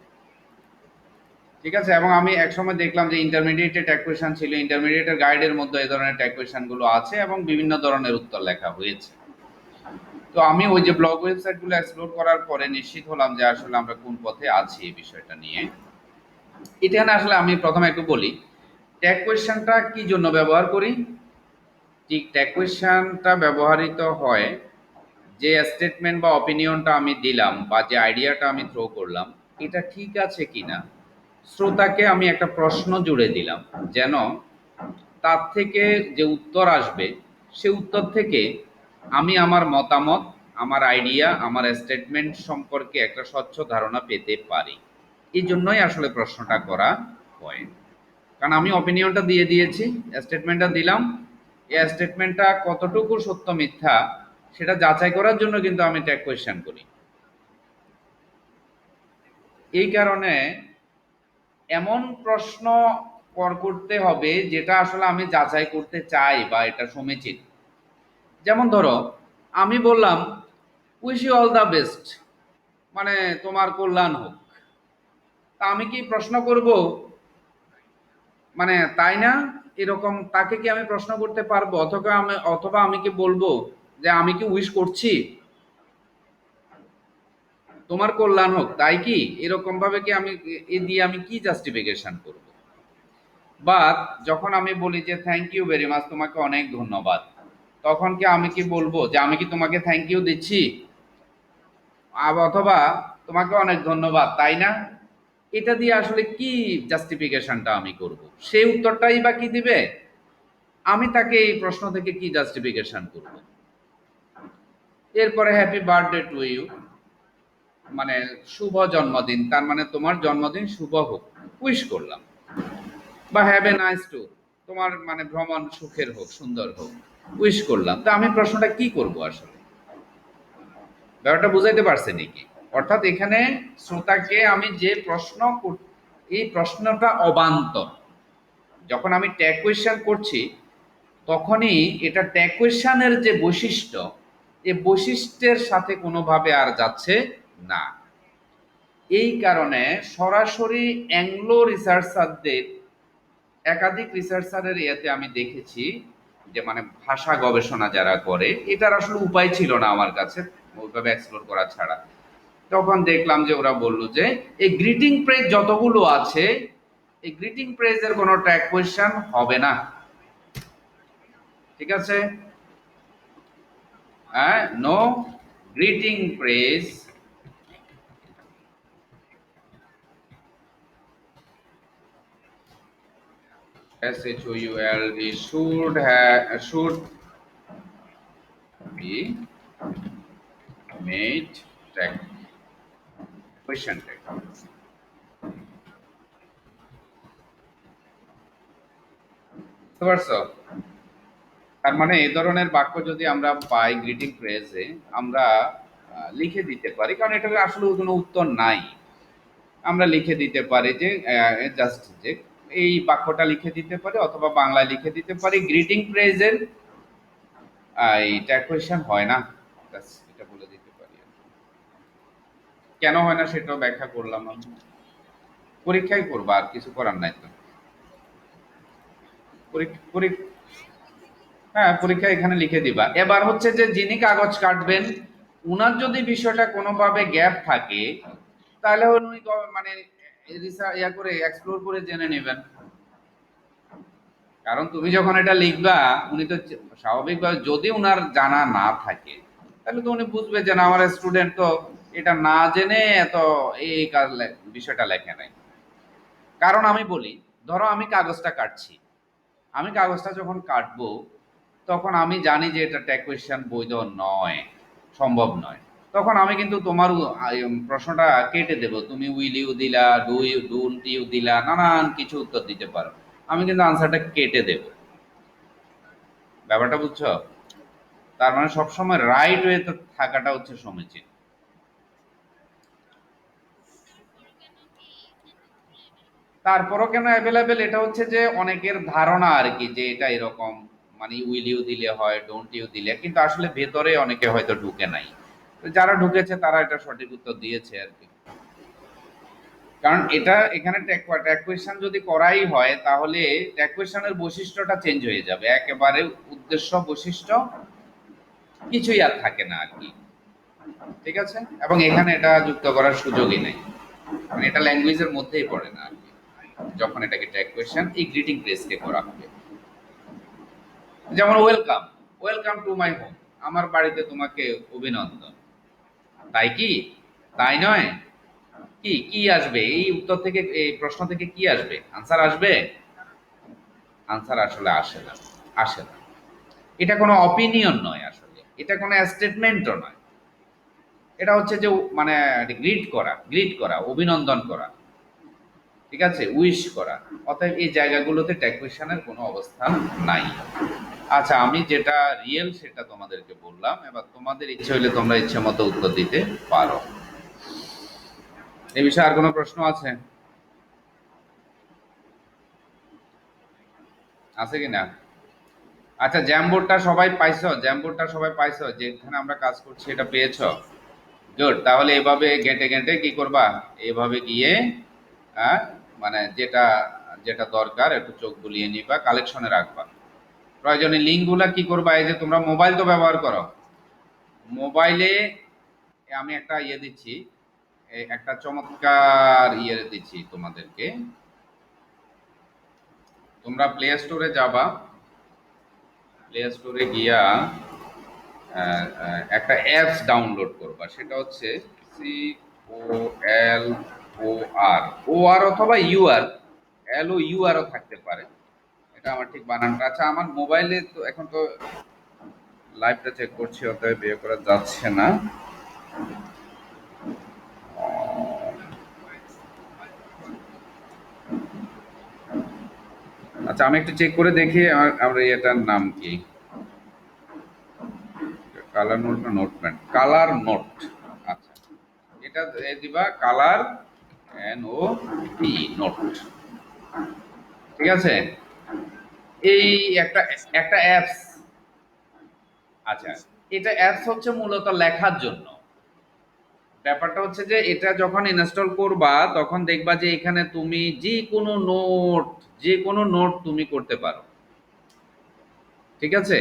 ঠিক আছে, এবং আমি একসময় দেখলাম যে ইন্টারমিডিয়েটে ট্যাগ কোয়েশ্চেন ছিল, ইন্টারমিডিয়েটের গাইডের মধ্যে এই ধরনের ট্যাগ কোয়েশ্চেন গুলো আছে এবং বিভিন্ন ধরনের উত্তর লেখা হয়েছে। তো আমি ওই যে ব্লগ ওয়েবসাইট গুলো এক্সপ্লোর করার পরে নিশ্চিত হলাম যে আসলে আমরা কোন পথে আছি এই বিষয়টা নিয়ে। এখানে আসলে আমি প্রথমে একটু বলি ট্যাগ কোয়েশ্চেনটা কি জন্য ব্যবহার করি। ঠিক, ট্যাগ কোয়েশ্চেনটা ব্যবহৃত হয় যে স্টেটমেন্ট বা অপিনিয়নটা আমি দিলাম বা যে আইডিয়াটা আমি থ্রো করলাম এটা ঠিক আছে কিনা, শ্রোতাকে আমি একটা প্রশ্ন জুড়ে দিলাম যেন তার থেকে যে উত্তর আসবে সে উত্তর থেকে আমি আমার মতামত, আমার আইডিয়া, আমার স্টেটমেন্ট সম্পর্কে একটা স্বচ্ছ ধারণা পেতে পারি। এই জন্যই আসলে প্রশ্নটা করা হয়। কারণ আমি অপিনিয়নটা দিয়ে দিয়েছি, স্টেটমেন্টটা দিলাম, এই স্টেটমেন্টটা কতটুকু সত্য মিথ্যা সেটা যাচাই করার জন্য কিন্তু আমি ট্যাগ কোয়েশ্চেন করি। এই কারণে এমন প্রশ্ন করতে হবে যেটা আসলে আমি যাচাই করতে চাই বা এটা সমীচীন। যেমন ধরো আমি বললাম wish you all the best, মানে তোমার কল্যাণ হোক। তা আমি কি প্রশ্ন করব, মানে তাই না, এরকম তাকে কি আমি প্রশ্ন করতে পারবো? অথবা আমি কি বলবো যে আমি কি উইশ করছি তোমার কল্যাণ হোক, তাই কি এরকম ভাবে কি আমি এ দিয়ে আমি কি জাস্টিফিকেশন করব? বা যখন আমি বলি যে থ্যাংক ইউ ভেরি মাচ, তোমাকে অনেক ধন্যবাদ, তখন কি আমি কি বলবো যে আমি কি তোমাকে থ্যাংক ইউ দিচ্ছি অথবা তোমাকে অনেক ধন্যবাদ, তাই না? এটা দিয়ে আসলে কি জাস্টিফিকেশনটা আমি করব? সেই উত্তরটাই বা কি দিবে? আমি তাকে এই প্রশ্ন থেকে কি জাস্টিফিকেশন করব? এরপরে হ্যাপি বার্থডে টু ইউ, মানে শুভ জন্মদিন, তার মানে তোমার জন্মদিন শুভ হোক, উইশ করলাম। বা হ্যাভ এ নাইস ট্যুর, তোমার মানে ভ্রমণ সুখের হোক, সুন্দর হোক, উইশ করলাম। তো আমি প্রশ্নটা কি করব আসলে, ব্যাপারটা বুঝাইতে পারছে নাকি? অর্থাৎ এখানে শ্রোতাকে আমি যে প্রশ্ন এই প্রশ্নটা অবান্তর, যখন আমি ট্যাগ কোয়েশ্চেন করছি তখনই এটা ট্যাগ কোয়েশ্চেনের যে বৈশিষ্ট্য, এই বৈশিষ্ট্যের সাথে কোনোভাবে আর যাচ্ছে না। এই কারণে সরাসরি অ্যাংলো রিসার্চারদের, একাধিক রিসার্চারের ইয়েতে আমি দেখেছি যে মানে ভাষা গবেষণা যারা করে, এটার আসলে উপায় ছিল না আমার কাছে ওইভাবে এক্সপ্লোর করা ছাড়া। তখন দেখলাম যে ওরা বলল যে এই গ্রিটিং প্রেজ যতগুলো আছে, এই গ্রিটিং প্রেজের কোনো ট্র্যাক কোয়েশ্চেন হবে না। ঠিক আছে, হ্যাঁ, no greeting phrase SHOULD should be made tag question tag। বুঝতে পারছো? তার মানে এই ধরনের বাক্য যদি আমরা পাই গ্রিটিং ফ্রেজে, আমরা লিখে দিতে পারি, কারণ এটার আসলে কোনো উত্তর নাই। আমরা লিখে দিতে পারি যে জাস্ট যে এই বাক্যটা লিখে দিতে পারি, অথবা বাংলায় লিখে দিতে পারি গ্রিটিং ফ্রেজের এইটা কোয়েশ্চেন হয় না, ব্যাস এটা বলে দিতে পারি। কেন হয় না সেটাও ব্যাখ্যা করলাম আমি। পরীক্ষায় করবা, আর কিছু করার নাই তো। হ্যাঁ, পরীক্ষা এখানে লিখে দিবা। এবার হচ্ছে যে যিনি কাগজ কাটবেন, উনার যদি বিষয়টা কোনোভাবে গ্যাপ থাকে, তাহলে উনি মানে ইয়া করে এক্সপ্লোর করে জেনে নেবেন। কারণ তুমি যখন এটা লিখবা, উনি তো স্বাভাবিকভাবে যদি উনার জানা না থাকে, তাহলে তো উনি বুঝবে যে না, আমার স্টুডেন্ট তো এটা না জেনে এত এই কাজ বিষয়টা লেখে নাই। কারণ আমি বলি, ধরো আমি কাগজটা কাটছি, আমি কাগজটা যখন কাটবো, তখন আমি জানি যে এটা ট্যাগ কোয়েশ্চেন বৈধ নয়, সম্ভব নয়। তখন আমি কিন্তু তোমার প্রশ্নটা কেটে দেব। তুমি উইল ইউ দিলা, ডু ইউ, ডোন্ট ইউ দিলা, নানান কিছু উত্তর দিতে পারো, আমি কিন্তু আনসারটা কেটে দেব। ব্যাপারটা বুঝছো? তার মানে সবসময় রাইট ওয়েতে থাকাটা হচ্ছে সমীচীন। তারপরও কেন অ্যাভেলেবেল, এটা হচ্ছে যে অনেকের ধারণা আর কি, যে এটা এরকম, মানে উইল ইউ দিলে হয়, ডোন্ট ইউ দিলে, কিন্তু আসলে ভেতরে অনেকে হয়তো ঢুকে নাই। তো যারা ঢুকেছে তারা এটা সঠিক উত্তর দিয়েছে আর কি। কারণ এটা এখানে ট্যাগ কোয়েশ্চেন যদি করাই হয়, তাহলে ট্যাগ কোয়েশ্চেনের বৈশিষ্ট্যটা চেঞ্জ হয়ে যাবে একেবারে, উদ্দেশ্য বৈশিষ্ট্য কিছুই আর থাকে না আর কি। ঠিক আছে, এবং এখানে এটা যুক্ত করার সুযোগই নেই, মানে এটা ল্যাঙ্গুয়েজের মধ্যেই পড়ে না আর কি, যখন এটাকে ট্যাগ কোয়েশ্চেন এই গ্রিটিং প্রেসকে করা হবে। যেমন welcome, welcome to my home, আমার বাড়িতে তোমাকে অভিনন্দন। তাই কি? তাই নয়। কি কি আসবে এই উত্তর থেকে, এই প্রশ্ন থেকে কি আসবে? আনসার আসবে? আনসার আসলে আসে না, আসে না। এটা কোনো অপিনিয়ন নয় আসলে, এটা কোনো স্টেটমেন্টও নয়। এটা হচ্ছে যে মানে গ্রিট করা, অভিনন্দন করা, ঠিক আছে, উইশ করা। অতএব এই জায়গাগুলোতে ট্যাগ কোয়েশ্চেনের কোনো অবস্থান নাই। আচ্ছা, আমি যেটা রিয়েল সেটা তোমাদেরকে বললাম, এবার তোমাদের ইচ্ছে হইলে তোমরা ইচ্ছে মতো উত্তর দিতে পারো। এই বিষয়ে আর কোনো প্রশ্ন আছে? আছে কিনা? আচ্ছা, জ্যামবোর্ডটা সবাই পাইছো? জ্যামবোর্ডটা সবাই পাইছো? যেখানে আমরা কাজ করছি এটা পেয়েছো? গুড। তাহলে এভাবে গেঁটে গেঁটে কি করবা, এভাবে গিয়ে হ্যাঁ, মানে যেটা যেটা দরকার একটু চোখ বুলিয়ে নিবা, কালেকশনে রাখবা। প্রয়োজনে লিঙ্কগুলা কি করবা, এই যে তোমরা মোবাইল তো ব্যবহার করো, মোবাইলে আমি একটা ইয়ে দিচ্ছি, একটা চমৎকার ইয়ে দিচ্ছি তোমাদেরকে। তোমরা প্লে স্টোরে যাবা, প্লে স্টোরে গিয়া একটা অ্যাপস ডাউনলোড করবা, সেটা হচ্ছে COLOR, OR অথবা UR, LOURও থাকতে পারে, এটা আমার ঠিক বানানটা। আচ্ছা, আমার মোবাইলে তো এখন তো লাইভটা চেক করছি, অতএব বিয়ে করা যাচ্ছে না। আচ্ছা, আমি একটু চেক করে দেখি আমার এটার নাম কি। কালার নোট না নোটপ্যাড? Colour note. আচ্ছা, এটা দিবা কালার, NOT, নোট। ঠিক আছে, এই একটা একটা অ্যাপস। আচ্ছা, এটা অ্যাপস হচ্ছে মূলত লেখার জন্য। ব্যাপারটা হচ্ছে যে এটা যখন ইনস্টল করবা তখন দেখবা যে এখানে তুমি যে কোনো নোট তুমি করতে পারো। ঠিক আছে?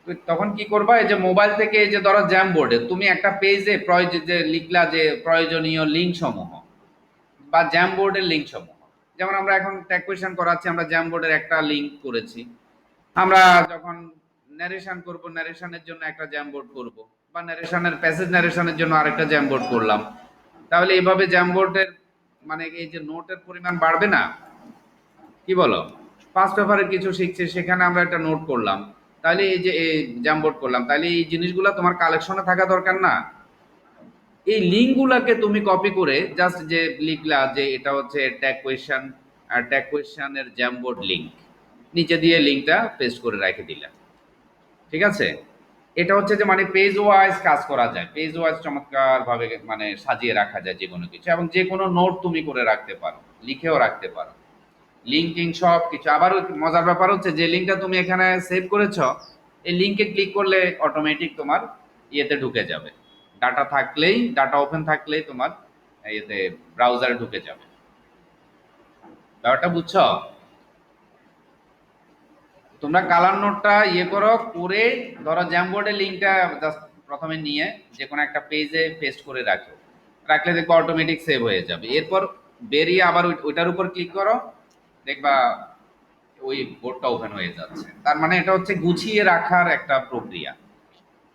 তো তখন কি করবা, এই যে মোবাইল থেকে এই যে ধরো জ্যামবোর্ডে তুমি একটা পেজে যে লিখলা যে প্রয়োজনীয় লিঙ্ক সমূহ বা জ্যামবোর্ডের লিঙ্ক সমূহ। যেমন আমরা এখন ট্যাগ কোয়েশ্চেন করাচ্ছি, আমরা জ্যামবোর্ডের একটা লিঙ্ক করেছি। আমরা যখন ন্যারেশন করব, ন্যারেশনের জন্য একটা জ্যামবোর্ড করব, বা ন্যারেশনের প্যাসেজ ন্যারেশনের জন্য আরেকটা জ্যামবোর্ড করলাম। তাহলে এইভাবে জ্যামবোর্ডের মানে এই যে নোটের পরিমাণ বাড়বে না? কি বলো? ফার্স্ট পেপারে কিছু শিখছে, সেখানে আমরা একটা নোট করলাম, তাহলে এই যে এই জ্যামবোর্ড করলাম, তাহলে এই জিনিসগুলো তোমার কালেকশনে থাকা দরকার না? এই লিঙ্কগুলোকে তুমি কপি করে জাস্ট যে লিখলা যে এটা হচ্ছে ট্যাগ কোয়েশ্চেন, আর ট্যাগ কোয়েশ্চেনের জ্যামবোর্ড লিঙ্ক, নিচে দিয়ে লিঙ্কটা পেস্ট করে রেখে দিলাম। ঠিক আছে? এটা হচ্ছে যে মানে পেজ ওয়াইজ কাজ করা যায়, পেজ ওয়াইজ চমৎকার ভাবে মানে সাজিয়ে রাখা যায় যে কোনো কিছু, এবং যে কোনো নোট তুমি করে রাখতে পারো, লিখেও রাখতে পারো, লিঙ্কিং সব কিছু। আবার মজার ব্যাপার হচ্ছে যে লিঙ্কটা তুমি এখানে সেভ করেছ, এই লিঙ্কে ক্লিক করলে অটোমেটিক তোমার ইয়েতে ঢুকে যাবে, ডাটা থাকলেই, ডাটা ওপেন থাকলেই তোমার ইয়েতে ব্রাউজারে ঢুকে যাবে। ব্যাপারটা বুঝছো? তোমরা কালার নোটটা ইয়ে করো, করে ধরো জ্যামবোর্ডের লিঙ্কটা জাস্ট প্রথমে নিয়ে যে কোনো একটা পেজে পেস্ট করে রাখো, রাখলে দেখবো অটোমেটিক সেভ হয়ে যাবে। এরপর বেরিয়ে আবার ওইটার উপর ক্লিক করো, দেখবা ওই বোর্ডটা ওপেন হয়ে যাচ্ছে। তার মানে এটা হচ্ছে গুছিয়ে রাখার একটা প্রক্রিয়া।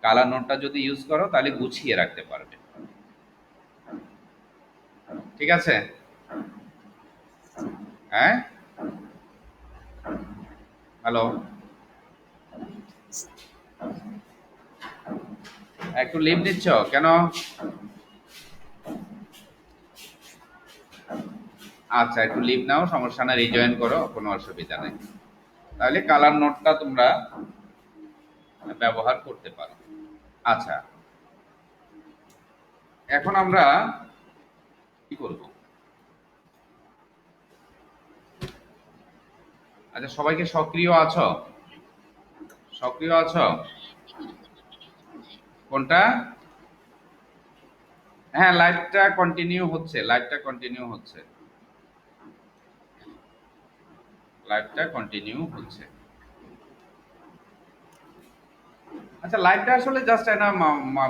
কালার নোটটা যদি ইউজ করো তাহলে গুছিয়ে রাখতে পারবে। ঠিক আছে? হ্যাঁ, হ্যালো, একটু লিভ নিচ্ছ কেন? আচ্ছা, একটু লিভ নাও, সমস্যা না, রিজয়েন করো, কোনো অসুবিধা নেই। তাহলে কালার নোটটা তোমরা ব্যবহার করতে পারো। আচ্ছা, এখন আমরা কি করব? আচ্ছা, সবাইকে সক্রিয় আছো? সক্রিয় আছো? কোনটা? হ্যাঁ, লাইভটা কন্টিনিউ হচ্ছে, লাইভটা কন্টিনিউ হচ্ছে, লাইভটা কন্টিনিউ হচ্ছে। আচ্ছা, লাইভটা আসলে জাস্ট একটা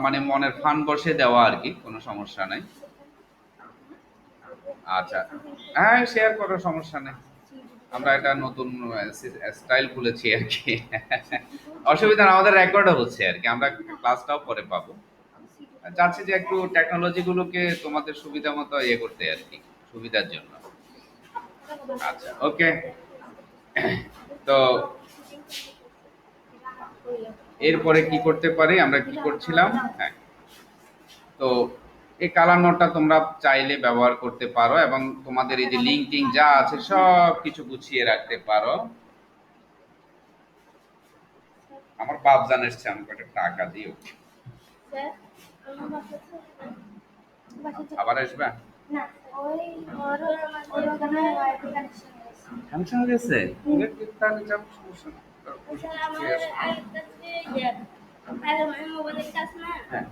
মানে মনের ফান বসে দেওয়া আর কি, কোনো সমস্যা নাই। আচ্ছা, হ্যাঁ, শেয়ার করো, সমস্যা নেই। আমরা একটা নতুন স্টাইল খুলেছি আর কি। অসুবিধা না, আমাদের রেকর্ডও হচ্ছে আর কি, আমরা ক্লাসটাও পরে পাবো। চাচ্ছি যে একটু টেকনোলজি গুলোকে তোমাদের সুবিধা মতো ইয়ে করতে আর কি, সুবিধার জন্য। আচ্ছা, ওকে। তো এরপরে কি করতে পারি, আমরা কি করছিলাম? হ্যাঁ, তো এই কালার নোটটা তোমরা চাইলে ব্যবহার করতে পারো, এবং তোমাদের এই যে লিঙ্কিং যা আছে সব কিছু গুছিয়ে রাখতে পারো। আমার বাপ জান এসছে, আমাকে একটা টাকা দিও। আবার আসবে? কানেকশন হয়ে গেছে? তাহলে যাও, সমস্যা নেই। হ্যাঁ,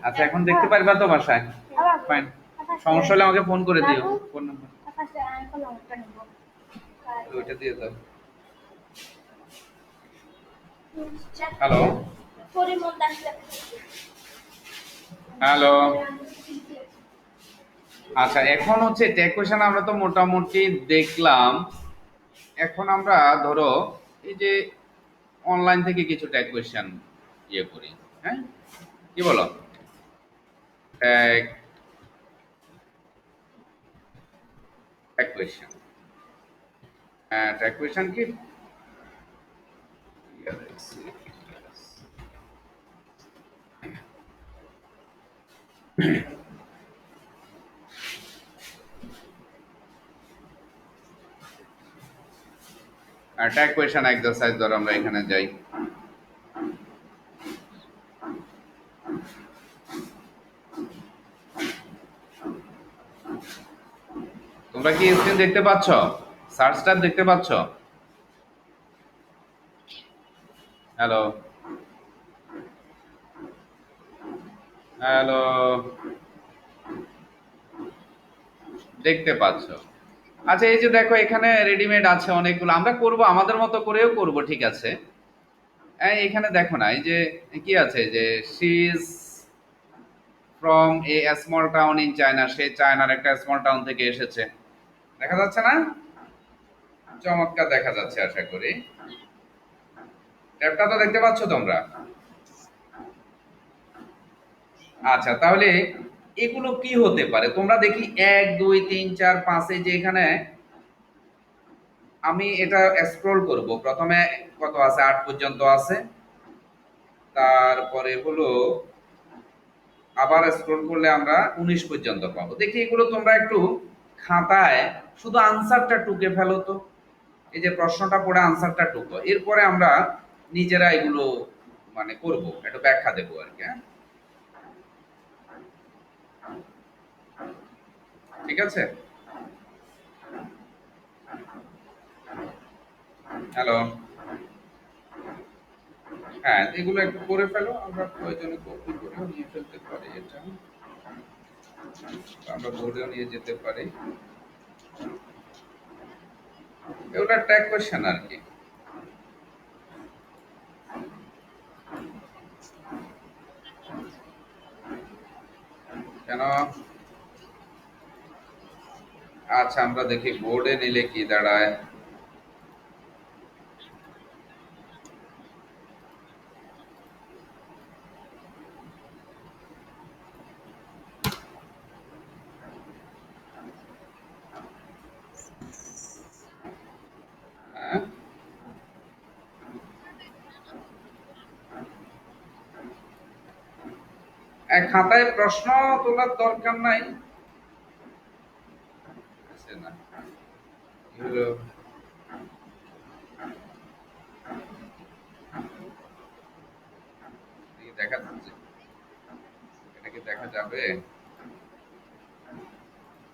আচ্ছা, এখন দেখতে পারবা তো বাসায়? ফাইন, সমস্যা হলে আমাকে ফোন করে দিও, ফোন নাম্বার ওইটা দিয়ে দাও। Hello, hello. আচ্ছা, এখন হচ্ছে ট্যাগ কোয়েশ্চেন আমরা তো মোটামুটি দেখলাম। এখন আমরা ধরো এই যে অনলাইন থেকে কিছু ট্যাগ কোয়েশ্চেন ইয়ে করি। হ্যাঁ, কি বলো? ট্যাগ ট্যাগ কোয়েশ্চেন, হ্যাঁ, ট্যাগ কোয়েশ্চেন কি? ট্যাগ কোয়েশ্চেন এক্সারসাইজ ধরো আমরা এখানে যাই। তোমরা কি স্ক্রিন দেখতে পাচ্ছ? সার্চ ট্যাব দেখতে পাচ্ছ? হ্যালো, হ্যালো, দেখতে পাচ্ছ? আচ্ছা, এই যে দেখো এখানে রেডিমেড আছে অনেকগুলো, আমরা করব আমাদের মতো করেও করব, ঠিক আছে। এখানে দেখো না, এই যে কি আছে যে she is from a small town in China, সে চায়নার একটা স্মল টাউন থেকে এসেছে। দেখা যাচ্ছে না? চমৎকার দেখা যাচ্ছে আশা করি। ট্যাবটা তো দেখতে পাচ্ছ তোমরা? আচ্ছা, তাহলে এগুলো কি হতে পারে তোমরা দেখি, 1 2 3 4 5, এই যে এখানে আমি এটা স্ক্রল করব, প্রথমে কত আছে, 8 পর্যন্ত আছে, তারপরে হলো আবার স্ক্রল করলে আমরা 19 পর্যন্ত পাবো। দেখি এগুলো তোমরা একটু খাতায় শুধু আনসারটা টুকে ফেলো তো, এই যে প্রশ্নটা পড়ে আনসারটা টুকো, এরপরে আমরা নিজেরা এগুলো মানে করব, একটু ব্যাখ্যা দেবো আর কি, হ্যাঁ? ঠিক আছে। হ্যালো। হ্যাঁ, এগুলো একটু করে ফেলো, আমরা প্রয়োজনে কপি করেও নিয়ে ফেলতে পারি এটা, আমরা বোর্ডেও নিয়ে যেতে পারি। এগুলো ট্যাগ কোয়েশ্চেন আর কি। কেন? আচ্ছা, আমরা দেখি বোর্ডে নিলে কি দাঁড়ায়। হ্যাঁ, খাতায় প্রশ্ন তোলার দরকার নাই। আছে না, এগুলো কি দেখা যাচ্ছে? এটা কি দেখা যাবে?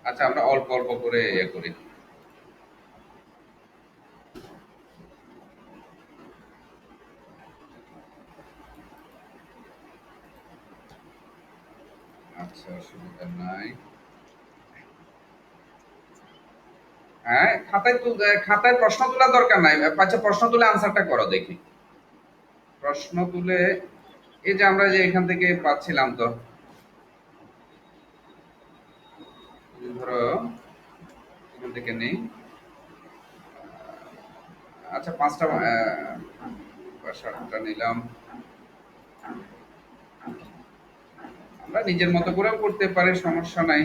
আচ্ছা, আমরা অল্প অল্প করে ইয়ে করি। আচ্ছা, অসুবিধা নাই। হ্যাঁ, খাতায় প্রশ্ন তোলার দরকার নাই। আচ্ছা, প্রশ্ন তুলে আনসারটা করো দেখি। প্রশ্ন তুলে, এই যে আমরা যে এখান থেকে পাচ্ছিলাম তো, ধরো এখান থেকে নেই। আচ্ছা, 5টা বা 7টা নিলাম। আমরা নিজের মতো করেও করতে পারি, সমস্যা নাই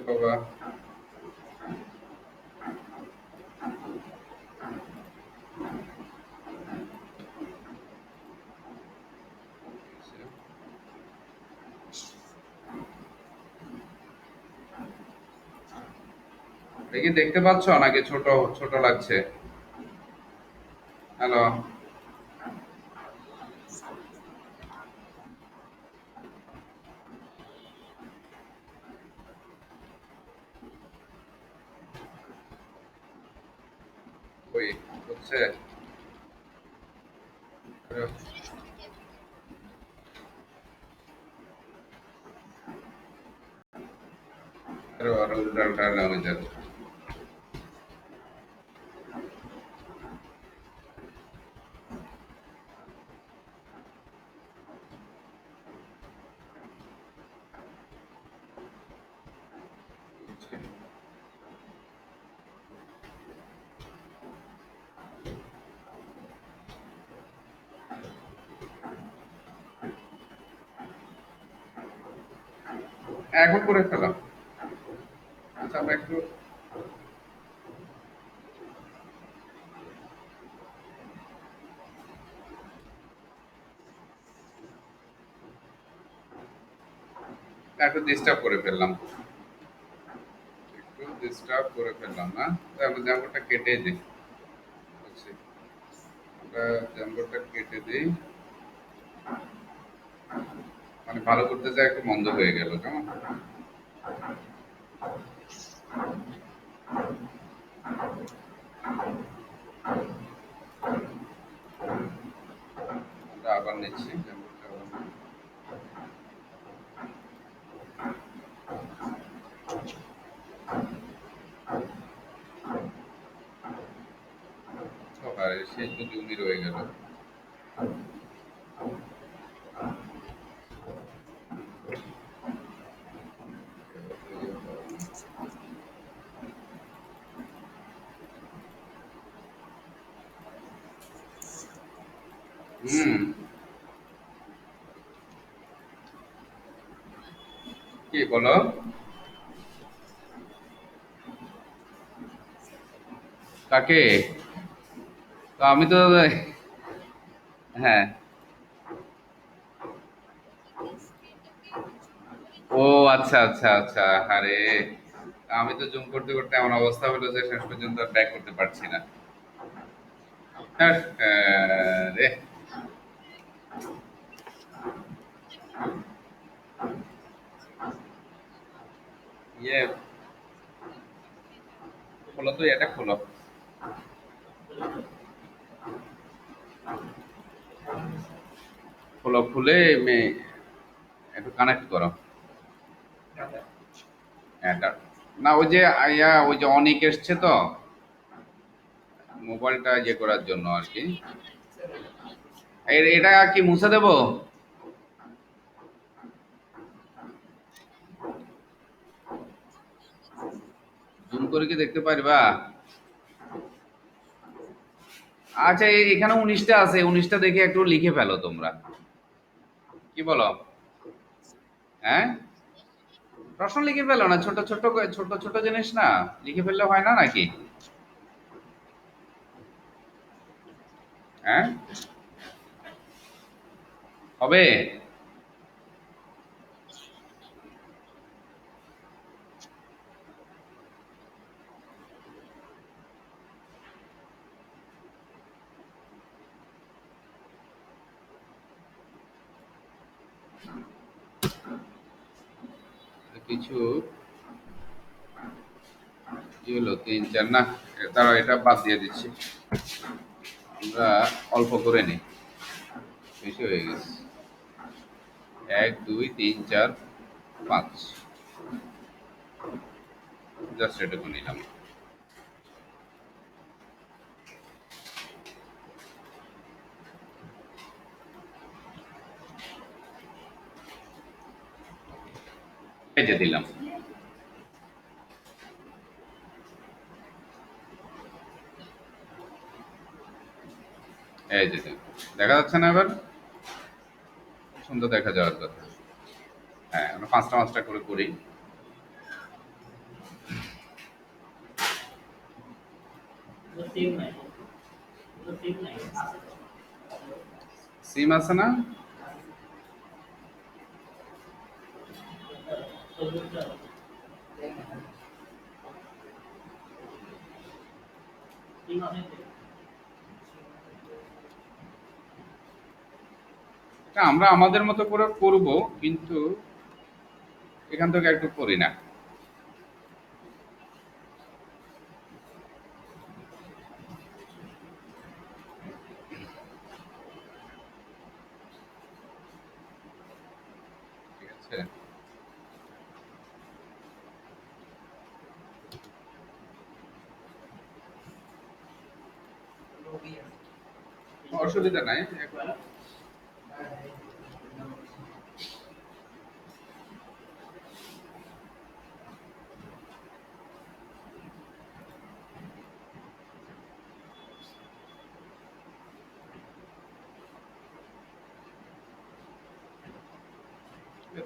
বাবা। দেখি দেখতে পাচ্ছ নাকি ছোট ছোট লাগছে? হ্যালো। ওই হচ্ছে। আরো আরো আরো উল্টা হয়ে যাবে। এখন করে ফেলাম। আচ্ছা, আমরা একটু একটু ডিস্টার্ব করে ফেললাম, একটু ডিস্টার্ব করে ফেললাম না? তাই আমরা জাম্বরটা কেটে দিই। বুঝছি। আমরা জাম্বরটা কেটে দিই, মানে ভালো করতে যায় একটু মন্দ হয়ে গেল, কেমন? আমরা আবার নিচ্ছি। আরে সেই তো জমি রয়ে গেল। হুম, কি বলো? কাকে? তো আমি তো হ্যাঁ। ও আচ্ছা, আচ্ছা, আচ্ছা। আরে আমি তো জুম করতে করতে এমন অবস্থা হলো যে শেষ পর্যন্ত আর ব্যাক করতে পারছি না। হ্যাঁ, রে ইয়ে খোলো তো, এটা খোলো। খোলো, খুলে একটু কানেক্ট করো। এটা না, ওই যে ওই যে অনিক এসছে তো, মোবাইলটা ইয়ে করার জন্য আর কি। এটা কি মুছে দেবো? জুম করে কি দেখতে পারবা? আচ্ছা, এখানে 19টা আছে, 19টা দেখে একটু লিখে ফেলো তোমরা। কি বলো? হ্যাঁ, প্রশ্ন লিখে ফেলো না, ছোট ছোট ছোট ছোট জিনিস না, লিখে ফেললে হয় না নাকি? হ্যাঁ, হবে। কিছু কি হলো, 3 4 না, দাঁড়াও এটা বাদ দিয়ে দিচ্ছি। আমরা অল্প করে নিই, বেশি হয়ে গেছে। 1 2 3 4 5, জাস্ট এটুকু নিলাম। এই যে দিলাম। এই যে দিলাম। দেখা যাচ্ছে না এবার? সুন্দর দেখা যাওয়ার কথা। হ্যাঁ, আমরা পাঁচটা পাঁচটা করে করি। সিম আছে না? এটা আমরা আমাদের মতো করে করব, কিন্তু এখান থেকে একটু করি না। ঠিক আছে। অসুবিধা নাই এখন।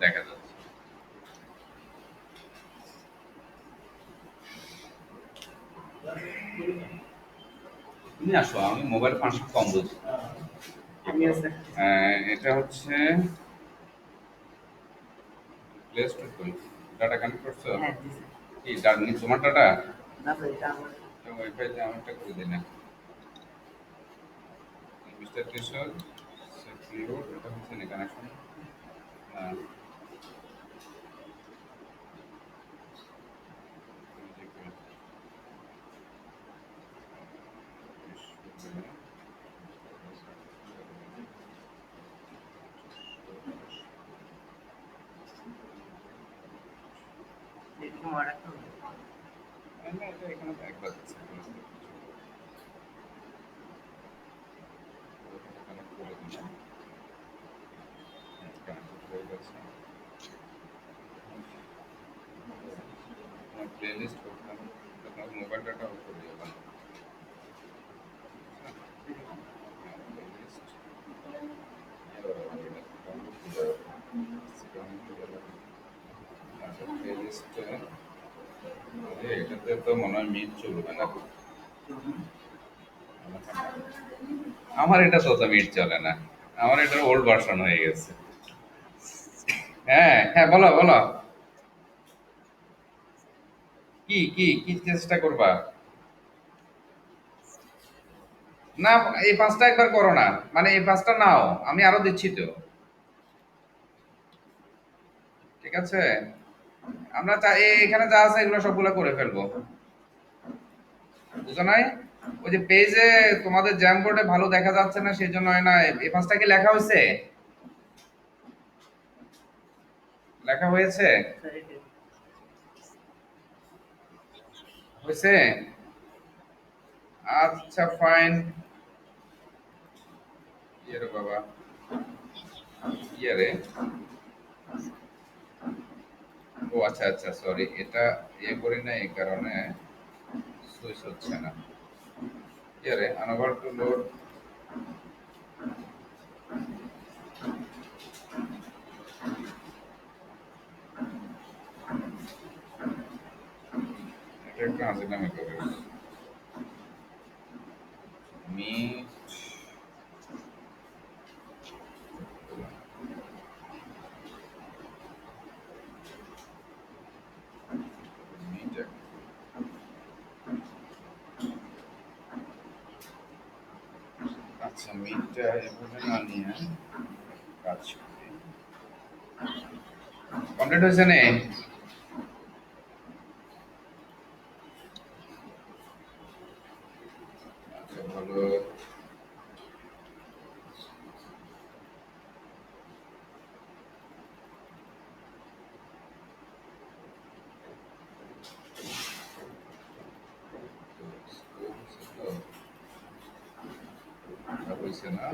দেখা যাচ্ছে। তুমি আসো, আমি মোবাইল ফাংশন কম বুঝি। এটা হচ্ছে প্লে স্টোর করি। ডাটা কানেক্ট করছো? কি তোমার ডাটা? ওয়াইফাই আমারটা করে দিলে। মিস্টার কিশোর সিকিউর, এটা হচ্ছে না কানেকশন। না, এটা এখানে তো একবার দিচ্ছে, এখানে তো কানেক্ট করে দিলাম। কানেক্ট হয়ে গেছে। আমার প্লেলিস্ট করতাম, আপনার মোবাইল ডাটা অফ করে দিও কেন? প্লেলিস্ট আচ্ছা, প্লেলিস্টে এটাতে তো মনে হয় মিট চলবে না। আমার এটা তো মিট চলে না, আমার এটা ওল্ড ভার্সন হয়ে গেছে। হ্যাঁ হ্যাঁ, বলো বলো। কি কি কি চেষ্টা করবা? না, এই পাঁচটা একবার করো না, মানে এই পাঁচটা নাও, আমি আরো দিচ্ছি তো। ঠিক আছে, আমরা এখানে যা আছে এগুলো সবগুলো করে ফেলবো, বুঝো নাই? ওই যে পেজে তোমাদের জ্যাম বোর্ডে ভালো দেখা যাচ্ছে না, সেই জন্য হয় না। এই পাঁচটা কি লেখা হয়েছে? লেখা হয়েছে? হয়েছে? আচ্ছা ফাইন। ইয়ে রে বাবা, ইয়ে রে, ও আচ্ছা আচ্ছা, সরি, এটা ইয়ে করি না এই কারণে সুইচ হচ্ছে না। ইয়ে রে, আনওভার টু লোড। এটা একটু আজেনামি করে মিট। মিট, আচ্ছা মিটটা এভাবে না নিয়ে কাজ করি। কমপ্লিট হয়েছে নে? আচ্ছা ভালো। হয়েছে না?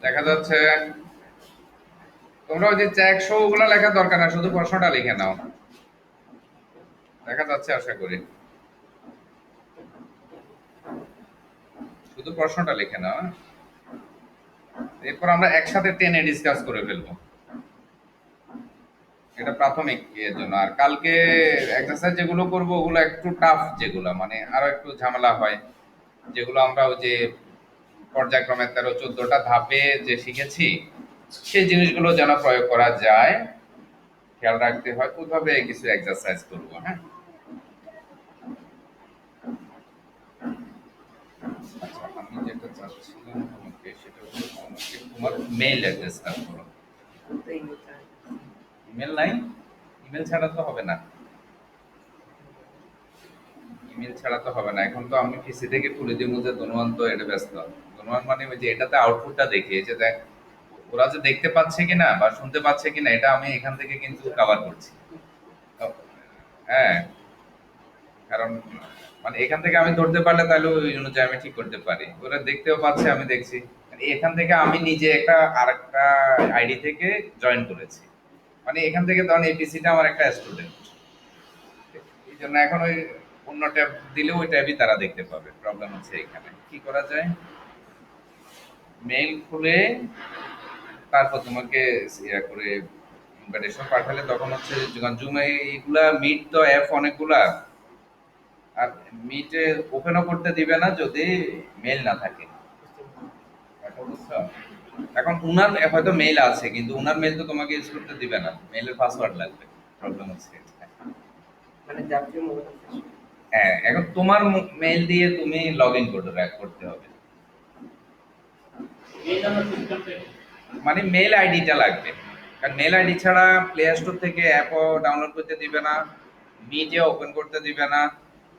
দেখা যাচ্ছে তোমরা ওই যে চেক শো গুলো লেখার দরকার না, শুধু প্রশ্নটা লিখে নাও। দেখা যাচ্ছে আশা করি, শুধু প্রশ্নটা লিখে নাও, হ্যাঁ? এরপর আমরা একসাথে টেনে ডিসকাস করে ফেলবো। এটা প্রাথমিক এর জন্য। আর কালকে এক্সারসাইজ যেগুলো করব ওগুলো একটু টাফ, যেগুলো মানে আরো একটু ঝামেলা হয়, যেগুলো আমরা ওই যে পর্যায়ক্রমে 13-14টা ধাপে যে শিখেছি, সেই জিনিসগুলো যেন প্রয়োগ করা যায়, খেয়াল রাখতে হয়। ওইভাবে কিছু এক্সারসাইজ করবো, হ্যাঁ? আচ্ছা, আমি যেটা চাচ্ছিলাম তোমাকে সেটা হচ্ছে তোমাকে তোমার মেইল অ্যাড্রেসটা বলো। ইমেল নাই? ইমেল ছাড়া তো হবে না। ইমেল ছাড়া তো হবে না। এখন তো আমি পিসি থেকে খুলে দিব যে ধনবান তো এটা ব্যস্ত। ধনবান মানে ওই যে এটাতে আউটপুটটা দেখি, এই যে দেখ ওরা যে দেখতে পাচ্ছে কিনা বা শুনতে পাচ্ছে কিনা, এটা আমি এখান থেকে কিন্তু কভার করছি। হ্যাঁ, কারণ মানে এখান থেকে আমি ধরতে পারলে তাহলে ওই অনুযায়ী আমি ঠিক করতে পারি। ওরা দেখতেও পাচ্ছে, আমি দেখছি। মানে এখান থেকে আমি নিজে একটা আরেকটা আইডি থেকে জয়েন করেছি। মানে এখান থেকে ধরেন এই পিসিটা আমার একটা স্টুডেন্ট, এই জন্য এখন ওই অন্য ট্যাব দিলে ওই ট্যাবই তারা দেখতে পাবে। প্রবলেম হচ্ছে এখানে কি করা যায়। মেইল খুলে তারপর তোমাকে ইয়া করে ইনভাইটেশন পাঠালে তখন হচ্ছে জুমে এইগুলা মিট তো অ্যাপ অনেকগুলা, আর মিটে ওপেনও করতে দিবে না যদি মেইল না থাকে। এখন বুঝছো? এখন উনার হয়তো মেইল আছে কিন্তু উনার মেইল তো তোমাকে ইউজ করতে দিবে না, মেইলের পাসওয়ার্ড লাগবে। প্রবলেম হচ্ছে এটা। হ্যাঁ, এখন তোমার মেইল দিয়ে তুমি লগ ইন করতে হবে। মানে মেইল আইডিটা লাগবে, কারণ মেইল আইডি ছাড়া প্লে স্টোর থেকে অ্যাপও ডাউনলোড করতে দিবে না, মিটে ওপেন করতে দিবে না,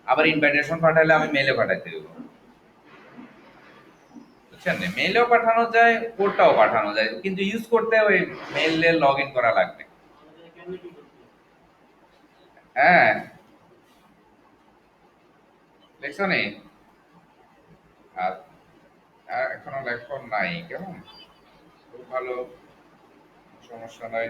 আবার ইনভাইটেশন পাঠালে আমি মেইলে পাঠাতে দেবো। বুঝছেন, মেইলেও পাঠানো যায়, কোডটাও পাঠানো যায়, কিন্তু ইউজ করতে ওই মেইলে লগ ইন করা লাগবে। হ্যাঁ, লেখছো নি? আর এখনো লেখন নাই, কেমন? খুব ভালো, সমস্যা নাই।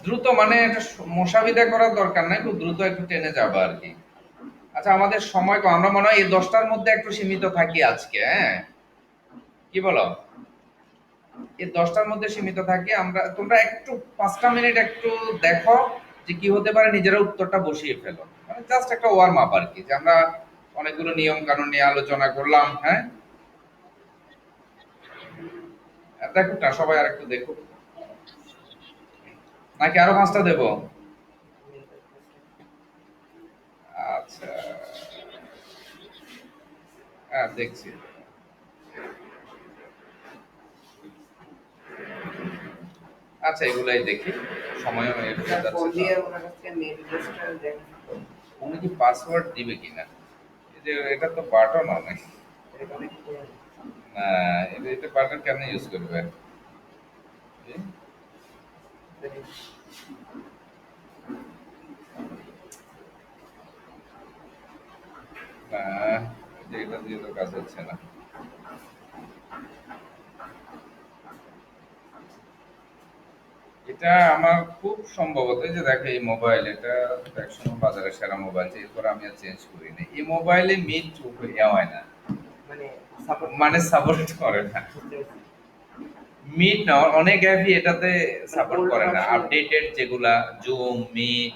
দ্রুত মানে এটা মশাবিদা করার দরকার নাই, খুব দ্রুত একটু টেনে যাবো আর কি। আচ্ছা, আমাদের সময় কম, আমরা মনে হয় এই 10টার মধ্যে একটু সীমিত থাকি আজকে, হ্যাঁ? কি বলো? এই 10টার মধ্যে সীমিত থাকি আমরা, তোমরা একটু 5টা মিনিট একটু দেখো যে কি হতে পারে, নিজেরা উত্তরটা বসিয়ে ফেলো, মানে জাস্ট একটা ওয়ার্ম আপ আর কি, যে আমরা অনেকগুলো নিয়ম কানুন নিয়ে আলোচনা করলাম, হ্যাঁ? দেখুক না সবাই, আর একটু দেখুক, নাকি আরো 5টা দেবো? আচ্ছা, হ্যাঁ দেখছি। আচ্ছা, এগুলাই দেখি, সময়ও হয়ে যাচ্ছে তো। উনি কি পাসওয়ার্ড দিবে কিনা, এই যে এটা তো বাটন অনেক, না এটা বাটন কেন ইউজ করবে? এ? না, এটা দিয়ে তো কাজ হচ্ছে না। এটা আমার খুব সম্ভবত, এই যে দেখো এই মোবাইল, এটা একসময় বাজারে সেরা মোবাইল, এরপর আমি আর চেঞ্জ করি না। এই মোবাইলে মিট ইয়া হয় না, মানে সাপোর্ট করে না। মিট না, অনেক অ্যাপই এটাতে সাপোর্ট করে না, আপডেটেড যেগুলা জুম, মিট।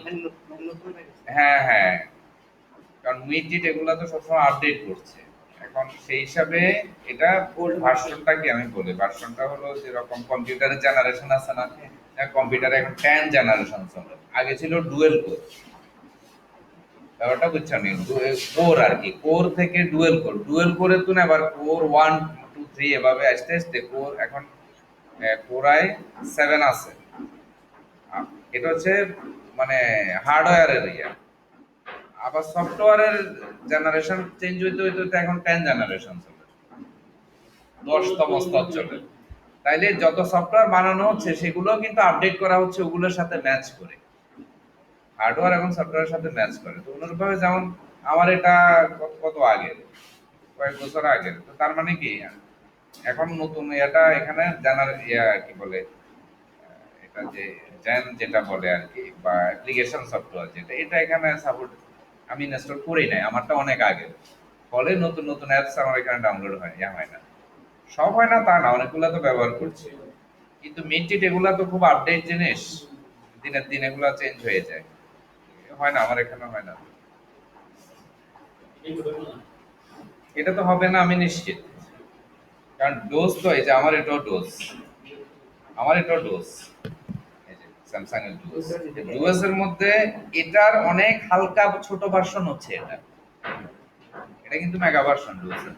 হ্যাঁ হ্যাঁ, কারণ মিট টিট এগুলা তো সবসময় আপডেট করছে। এখন সেই হিসাবে এটা ভার্সনটা কি আমি বলি, ভার্সনটা হলো যেরকম কম্পিউটারের জেনারেশন আছে না, কম্পিউটারে এখন 10 জেনারেশন চলে, আগে ছিল ডুয়েল কোর। ব্যাপারটা বুঝছো নি, কোর আর কি, কোর থেকে ডুয়েল কোরে তুই আবার কোর 1 2 3 এভাবে আস্তে আস্তে কোর এখন কোরাই 7 আছে। এটা হচ্ছে মানে হার্ডওয়্যারের ইয়া। আবার সফটওয়্যারের জেনারেশন চেঞ্জ হইতে হইতে হইতে এখন 10 জেনারেশন চলে, 10তম স্তর চলে। তাইলে যত সফটওয়্যার বানানো হচ্ছে সেগুলো কিন্তু আপডেট করা হচ্ছে ওগুলোর সাথে ম্যাচ করে, হার্ডওয়্যার এবং সফটওয়্যারের সাথে ম্যাচ করে। তো অনুরূপভাবে যেমন আমার এটা কত কত আগের, কয়েক বছর আগের, তো তার মানে কি এখন নতুন এটা এখানে জানার ইয়া কি বলে, এটা যে জেন যেটা বলে আর কি, বা অ্যাপ্লিকেশন সফটওয়্যার যেটা, এটা এখানে সাপোর্ট আমি ইনস্টল করি নাই, আমারটা অনেক আগে। ফলে নতুন নতুন অ্যাপস আমার এখানে ডাউনলোড হয়, ইয়া হয় না। সব হয় না তা না, অনেকগুলো তো ব্যবহার করছি, কিন্তু মিডটিট এগুলা তো খুব আপডেট জিনিস, দিনের দিন এগুলা চেঞ্জ হয়ে যায়, হয় না, আমার এখানে হয় না। এটা তো হবে না আমি নিশ্চিত, কারণ ডোজ তো এই যে আমার এটাও ডোজ, আমার এটাও ডোজ, এই যে স্যামসাং এর ডুয়াস, ডুয়াস এর মধ্যে এটার অনেক হালকা ছোট ভার্সন হচ্ছে এটা, এটা কিন্তু মেগা ভার্সন ডুয়াস এর,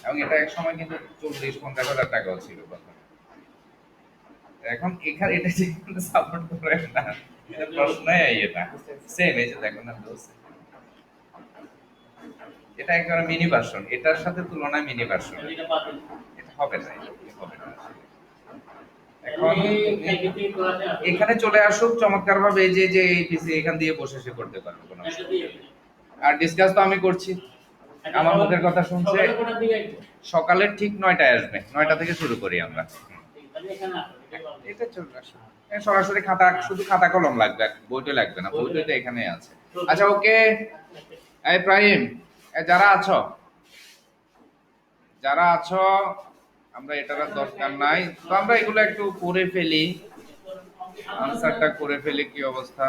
এবং এটা এক সময় কিন্তু 40-50 হাজার টাকাও ছিল প্রথমে। এখন এখানে এটা যে সাপোর্ট করে না, এটা প্রশ্নই এটা সেম, এই যে দেখো না ডুয়াস, এটা একেবারে মিনি ভার্সন, এটার সাথে তুলনায় মিনি ভার্সন, এটা হবে না, এটা হবে না। এখন এখানে চলে আসুক চমৎকার ভাবে, এই যে এই পিসি এখান দিয়ে বসে সে করতে পারবে কোনো অসুবিধা নেই। আর ডিসকাস তো আমি করছি, আমার মুখের কথা শুনছে। সকালে ঠিক 9টায় আসবে, 9টা থেকে শুরু করি আমরা। এটা চলে আসো, সরাসরি খাতা, শুধু খাতা কলম লাগবে, বইটা লাগবে না, বইটা তো এখানেই আছে। আচ্ছা ওকে, এই প্রাইম, যারা আছো, যারা আছো, আমরা এটার আর দরকার নাই, তো আমরা এগুলো একটু করে ফেলি, আনসারটা করে ফেলি, কি অবস্থা?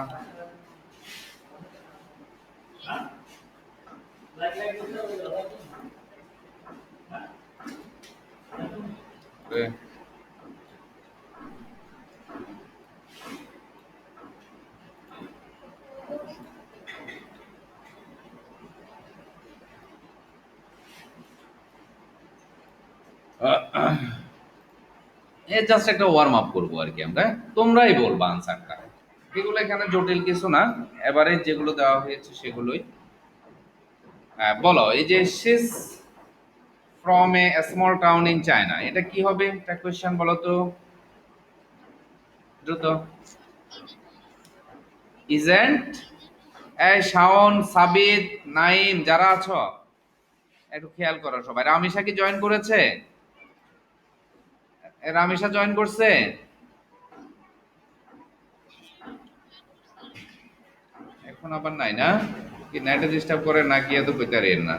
জাস্ট একটা ওয়ার্ম আপ করবো আর কি আমরা, তোমরাই বলবা আনসারটা। এগুলো এখানে জটিল কিছু না, এবারে যেগুলো দেওয়া হয়েছে সেগুলোই। বলো, এই যে she's from a small town in China, এটা কি হবে একটা কোয়েশ্চেন বলো তো দ্রুত। ইজেন্ট। এই শাওন, সাবিত, নাইম যারা আছো একটু খেয়াল করো সবাই। রামিশা কি জয়েন করেছে? রামিশা জয়েন করছে? এখন আবার নাই না? কি নেটে ডিস্টার্ব করে নাকি এত বেকারের না?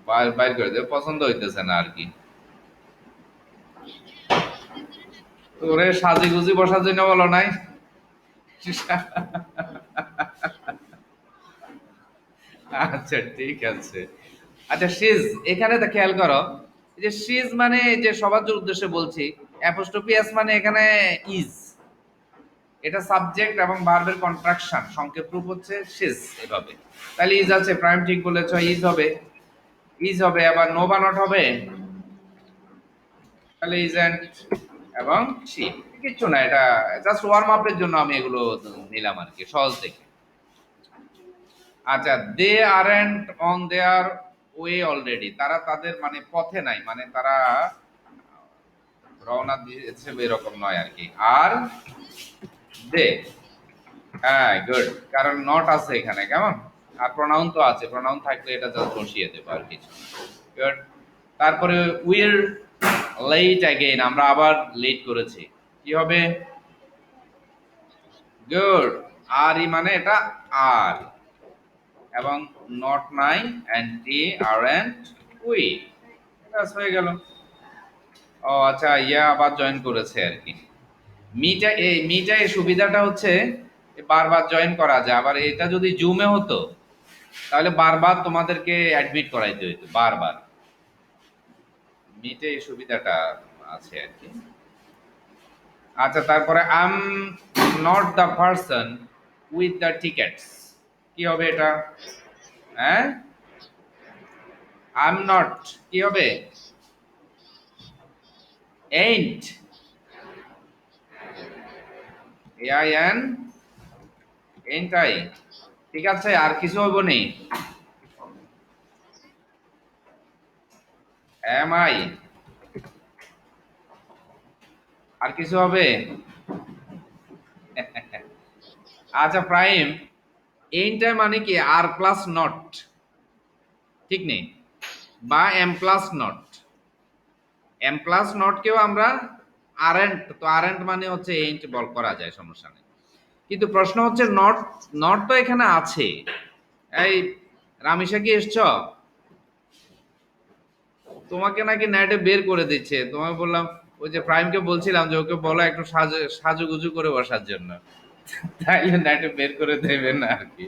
বাইর বাইর করে দেবে, পছন্দ হইতেছে না আর কি। তোরে সাজি গুজি বসার জন্য বলো নাই? আচ্ছা ঠিক আছে। আচ্ছা সিজ, এখানে তো খেয়াল করো, এই যে সিজ মানে এই যে সবার উদ্দেশ্যে বলছি, অ্যাপোস্ট্রোফি এস মানে এখানে ইজ, এটা সাবজেক্ট এবং ভার্বের কন্ট্রাকশন, সংক্ষেপ রূপ হচ্ছে সিজ এভাবে। তাহলে ইজ আছে, প্রাইম ঠিক বলেছ, ইজ হবে, ইজ হবে, আবার নো বা নট হবে, তাহলে ইজেন্ট এবং শি। কিচ্ছু না, এটা জাস্ট ওয়ার্ম আপের জন্য আমি এগুলো নিলাম আর কি, সহজ থেকে। আচ্ছা, they aren't on their way already, তারা তাদের মানে পথে নাই, মানে তারা রওনা দিয়েছে এরকম নয় আর কি। আর দে, হ্যাঁ গুড, কারণ নট আছে এখানে, কেমন? আর প্রোনাউন তো আছে, প্রোনাউন থাকলে এটা জাস্ট বসিয়ে দেবো আর কিছু। গুড। তারপরে উইল লেট অ্যাগেইন, আমরা আবার লেট করেছি, কি হবে? গুড। আর ই মানে এটা আর, এবং নট নাই, এন্ড টি আর এন্ড উই, ব্যাস হয়ে গেল। ও আচ্ছা, ইয়া আবার জয়েন করেছে আর কি। মিটা এই সুবিধাটা হচ্ছে বারবার জয়েন করা যায়, আবার এটা যদি জুমে হতো তাহলে বারবার তোমাদেরকে অ্যাডমিট করাইতে হইতো বারবার। মিটে এই সুবিধাটা আছে আর কি। আচ্ছা, তারপরে I'm not the person with the tickets, কি হবে এটা? হ্যাঁ, আম নট, কি হবে? Ain't, A I N, ain't I. ঠিক আছে, আর কিছু হইব নি? এম আই, আর কিছু হবে? আচ্ছা প্রাইম, এইটা মানে কি আর প্লাস নট, ঠিক নেই? বা am plus not, am plus not কেও আমরা আরেন্ট, তো আরেন্ট মানে হচ্ছে এইন্ট বল করা যায়, সমস্যা নেই। কিন্তু প্রশ্ন হচ্ছে নট, নট তো এখানে আছে। এই রামিশা কি এসছ? তোমাকে নাকি নেটে বের করে দিচ্ছে, তোমাকে বললাম, ওই যে প্রাইমকে বলছিলাম যে ওকে বলো একটু সাজুগুজু করে বসার জন্য, তাইলে নেটে বের করে দেবে না আর কি।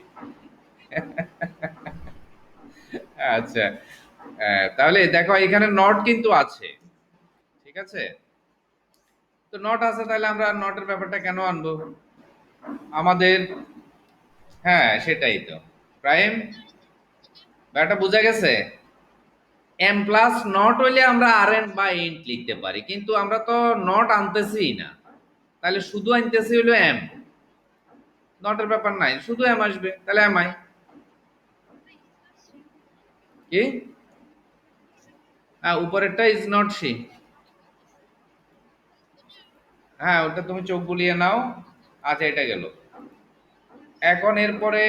আচ্ছা, তাহলে দেখো এখানে নট কিন্তু আছে, ঠিক আছে? তো নট আছে, তাহলে আমরা নটের ব্যাপারটা কেন আনবো আমাদের? হ্যাঁ সেটাই তো প্রাইম, ব্যাপারটা বোঝা গেছে। এম প্লাস নট হইলে আমরা আর এন বা ইন্ট লিখতে পারি, কিন্তু আমরা তো নট আনতেছি না, তাহলে শুধু আনতেছি হলো এম, নটের ব্যাপার নাই, শুধু এম আসবে, তাহলে এম আই। কি? হ্যাঁ, উপরেরটা ইজ নট সি। হ্যাঁ, ওটা তুমি চোখ বুলিয়ে নাও। আচ্ছা, এটা গেল। এখন এরপরে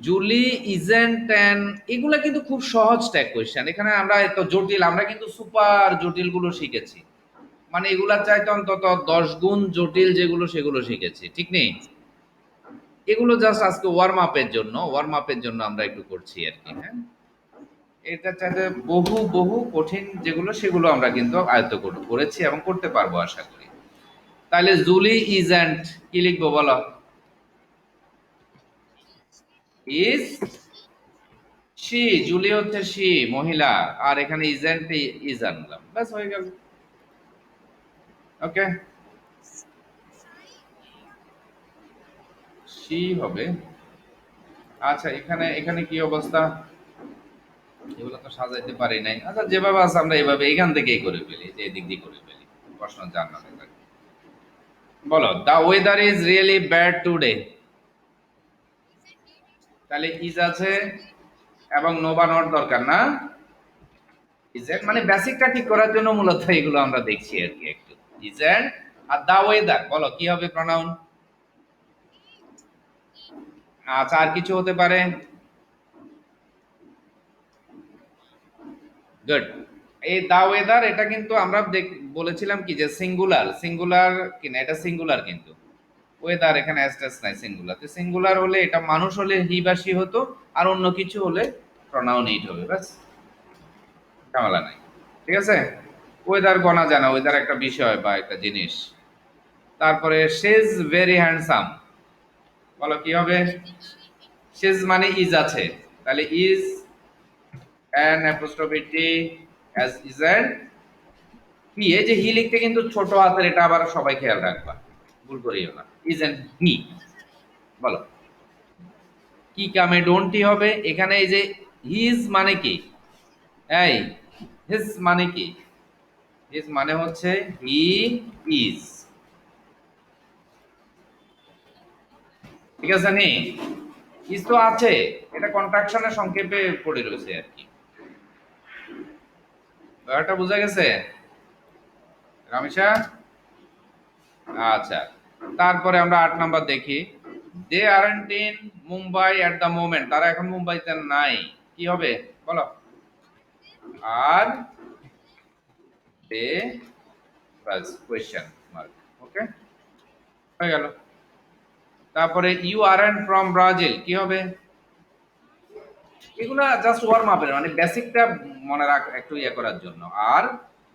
জুলি ইজেন্ট অ্যান, এগুলা কিন্তু খুব সহজ ট্যাগ কোয়েশ্চেন, এখানে আমরা এত জটিল, আমরা কিন্তু সুপার জটিল গুলো শিখেছি, মানে এগুলা চাইতে অন্তত 10 গুণ জটিল যেগুলো সেগুলো শিখেছি, ঠিক নেই? এগুলো জাস্ট আজকে ওয়ার্ম আপের জন্য, ওয়ার্ম আপের জন্য আমরা একটু করছি আর কি। হ্যাঁ, এটা চাইতে বহু বহু কঠিন যেগুলো সেগুলো আমরা কিন্তু আয়ত্ত করেছি এবং করতে পারবো আশা করি। তাহলে জুলি ইজেন্ট কি লিখবো বলো? ইজ শি, জুলি হচ্ছে শি মহিলা, আর এখানে ইজেন্ট ইজ আনলাম, ব্যাস হয়ে গেল। ওকে, শি হবে। আচ্ছা, এখানে এখানে কি অবস্থা? এগুলো তো সাজাইতে পারি নাই। আচ্ছা যেভাবে আছে আমরা এভাবে এখান থেকেই করে ফেলি, যে এদিক দিয়ে করে ফেলি। প্রশ্ন জানানো থাকে। বলো, the weather is really bad today. তাহলে ইজ আছে এবং নো বা নট দরকার না? ইজ এন্ড মানে বেসিকটা ঠিক করার জন্য মূলত এগুলো আমরা দেখছি আর কি একটু। Is and are the weather, বলো কি হবে প্রনাউন? আচ্ছা আর কিছু হতে পারে? গুড। এই দা ওয়েদার এটা কিন্তু আমরা বলেছিলাম কি যে সিঙ্গুলার, সিঙ্গুলার কিনা, এটা সিঙ্গুলার কিন্তু ওয়েদার এখানে অ্যাস্টাস নাই সিঙ্গুলার। তো সিঙ্গুলার হলে এটা মানুষ হলে হি বা সি হতো, আর অন্য কিছু হলে প্রনাউন ইট হবে, ব্যাস, ঝামেলা নাই। ঠিক আছে, ওয়েদার গণা যায় না, ওয়েদার একটা বিষয় বা একটা জিনিস। তারপরে সে ইজ ভেরি হ্যান্ডসাম, বলো কি হবে? সে ইজ মানে ইজ আছে, তাহলে is an apostrophe T as is an হি। এই যে হি লিখতে কিন্তু ছোট হাতের, এটা আবার সবাই খেয়াল রাখবা, ভুল করিও না। ইজ এন্ড হি, বলো কি কামে ডোন্টই হবে এখানে। এই যে হিজ মানে কি? এই হিজ মানে কি? হিজ মানে হচ্ছে হি ইজ, ঠিক আছে নি? ইজ তো আছে, এটা কন্ট্রাকশনের সংক্ষেপে পড়ে রয়েছে আর কি। ব্যাপারটা বোঝা গেছে রামেশা? আচ্ছা, তারপরে আমরা 8 নাম্বার দেখি। They aren't in Mumbai at the moment, তারা এখন মুম্বাইতে নাই, কি হবে বলো? আর they plus question mark. Okay, হয়ে গেল। তারপরে ইউ আরন্ট ফ্রম ব্রাজিল, কি হবে? এগুলা জাস্ট ওয়ার্ম আপের মানে বেসিকটা মনে রাখ একটু ইয়ে করার জন্য। আর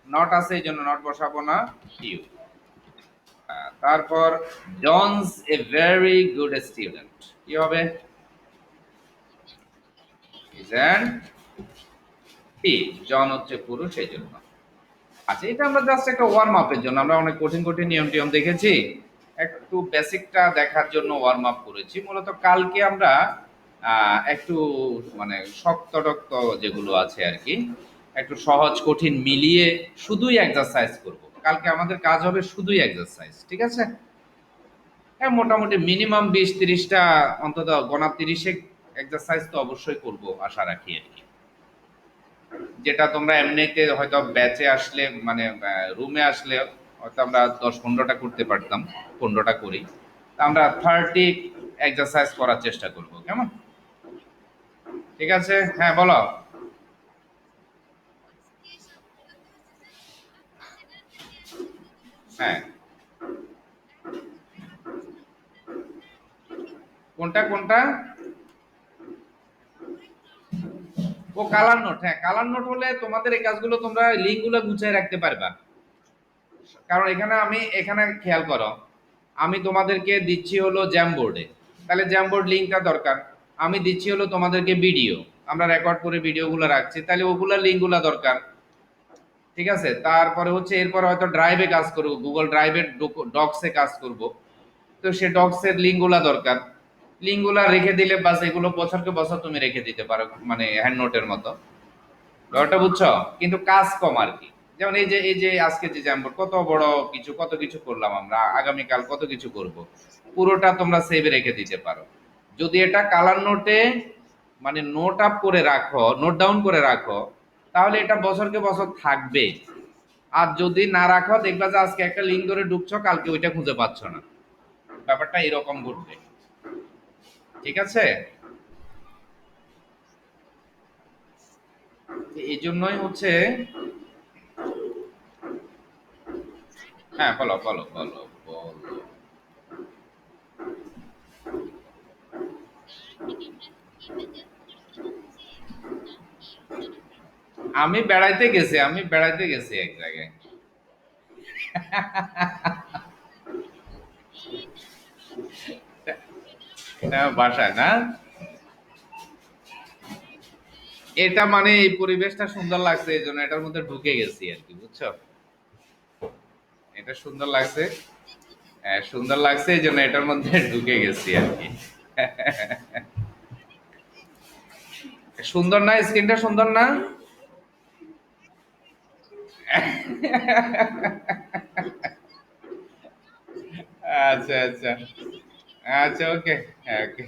নট আছে এই জন্য নট বসাবো না, ইউ। তারপর John's a very good student, কি হবে? ইজন্ট হি, জন হচ্ছে পুরুষ এই জন্য। আচ্ছা এটা আমরা জাস্ট একটা ওয়ার্ম আপের জন্য, আমরা অনেক কঠিন কঠিন নিয়ম টিয়ম দেখেছি, একটু বেসিকটা দেখার জন্য ওয়ার্ম আপ করেছি। মূলত কালকে আমরা একটু মানে শক্ত টক্ত যেগুলো আছে আর কি, একটু সহজ কঠিন মিলিয়ে শুধুই এক্সারসাইজ করব। কালকে আমাদের কাজ হবে শুধুই এক্সারসাইজ, ঠিক আছে? হ্যাঁ মোটামুটি মিনিমাম 20-30টা, অন্তত গোনা 30 এক্সারসাইজ তো অবশ্যই করব আশা রাখি আর কি। যেটা তোমরা এমনিতে হয়তো ব্যাচে আসলে মানে রুমে আসলে হয়তো আমরা 10-15টা করতে পারতাম, 15টা করি। তা আমরা 30 এক্সারসাইজ করার চেষ্টা করব, কেমন? ঠিক আছে, হ্যাঁ বলো। হ্যাঁ, কোনটা কোনটা? ও কালার নোট, হ্যাঁ কালার নোট হলে তোমাদের এই কাজগুলো তোমরা লিঙ্কগুলো গুছিয়ে রাখতে পারবা। কারণ এখানে আমি এখানে খেয়াল করো, আমি তোমাদেরকে দিচ্ছি হলো জ্যামবোর্ডে, তাহলে জ্যামবোর্ড লিঙ্কটা দরকার। আমি দিচ্ছি হলো তোমাদেরকে ভিডিও, আমরা রেকর্ড করে ভিডিওগুলো রাখছি, তাহলে ওগুলোর লিঙ্কগুলো দরকার। ঠিক আছে, তারপরে হচ্ছে এরপর হয়তো ড্রাইভে কাজ করব, গুগল ড্রাইভের ডক্সে কাজ করব, তো সে ডক্সের লিঙ্কগুলো দরকার। লিঙ্কগুলো রেখে দিলে বাস, এগুলো বছরকে বছর তুমি রেখে দিতে পারো মানে হ্যান্ড নোটের মতো। ব্যাপারটা বুঝছো? কিন্তু কাজ কম আর কি। যেমন এই যে আজকে যে জ্যামবোর্ড, কত বড় কিছু, কত কিছু করলাম আমরা, আগামীকাল কত কিছু করব, পুরোটা তোমরা সেভে রেখে দিতে পারো। যদি এটা কালার নোটে মানে নোট আপ করে রাখো, নোট ডাউন করে রাখো, তাহলে এটা বছরকে বছর থাকবে। আর যদি না রাখো, দেখবা যে আজকে একটা লিঙ্ক ধরে ঢুকছো, কালকে ওইটা খুঁজে পাচ্ছ না। ব্যাপারটা এরকম ঘটবে, ঠিক আছে? এই জন্যই হচ্ছে। হ্যাঁ বলো বলো বলো বলো। আমি বেড়াইতে গেছি, আমি বেড়াইতে গেছি এক জায়গায়। এটা আমার বাসায় না। এটা মানে এই পরিবেশটা সুন্দর লাগছে এই জন্য এটার মধ্যে ঢুকে গেছি আর কি, বুঝছো? এটা সুন্দর লাগছে, হ্যাঁ সুন্দর লাগছে এই জন্য এটার মধ্যে ঢুকে গেছি আর কি। সুন্দর না? স্ক্রিনটা সুন্দর না? আচ্ছা, আচ্ছা। আচ্ছা, ওকে। হ্যাঁ, ওকে।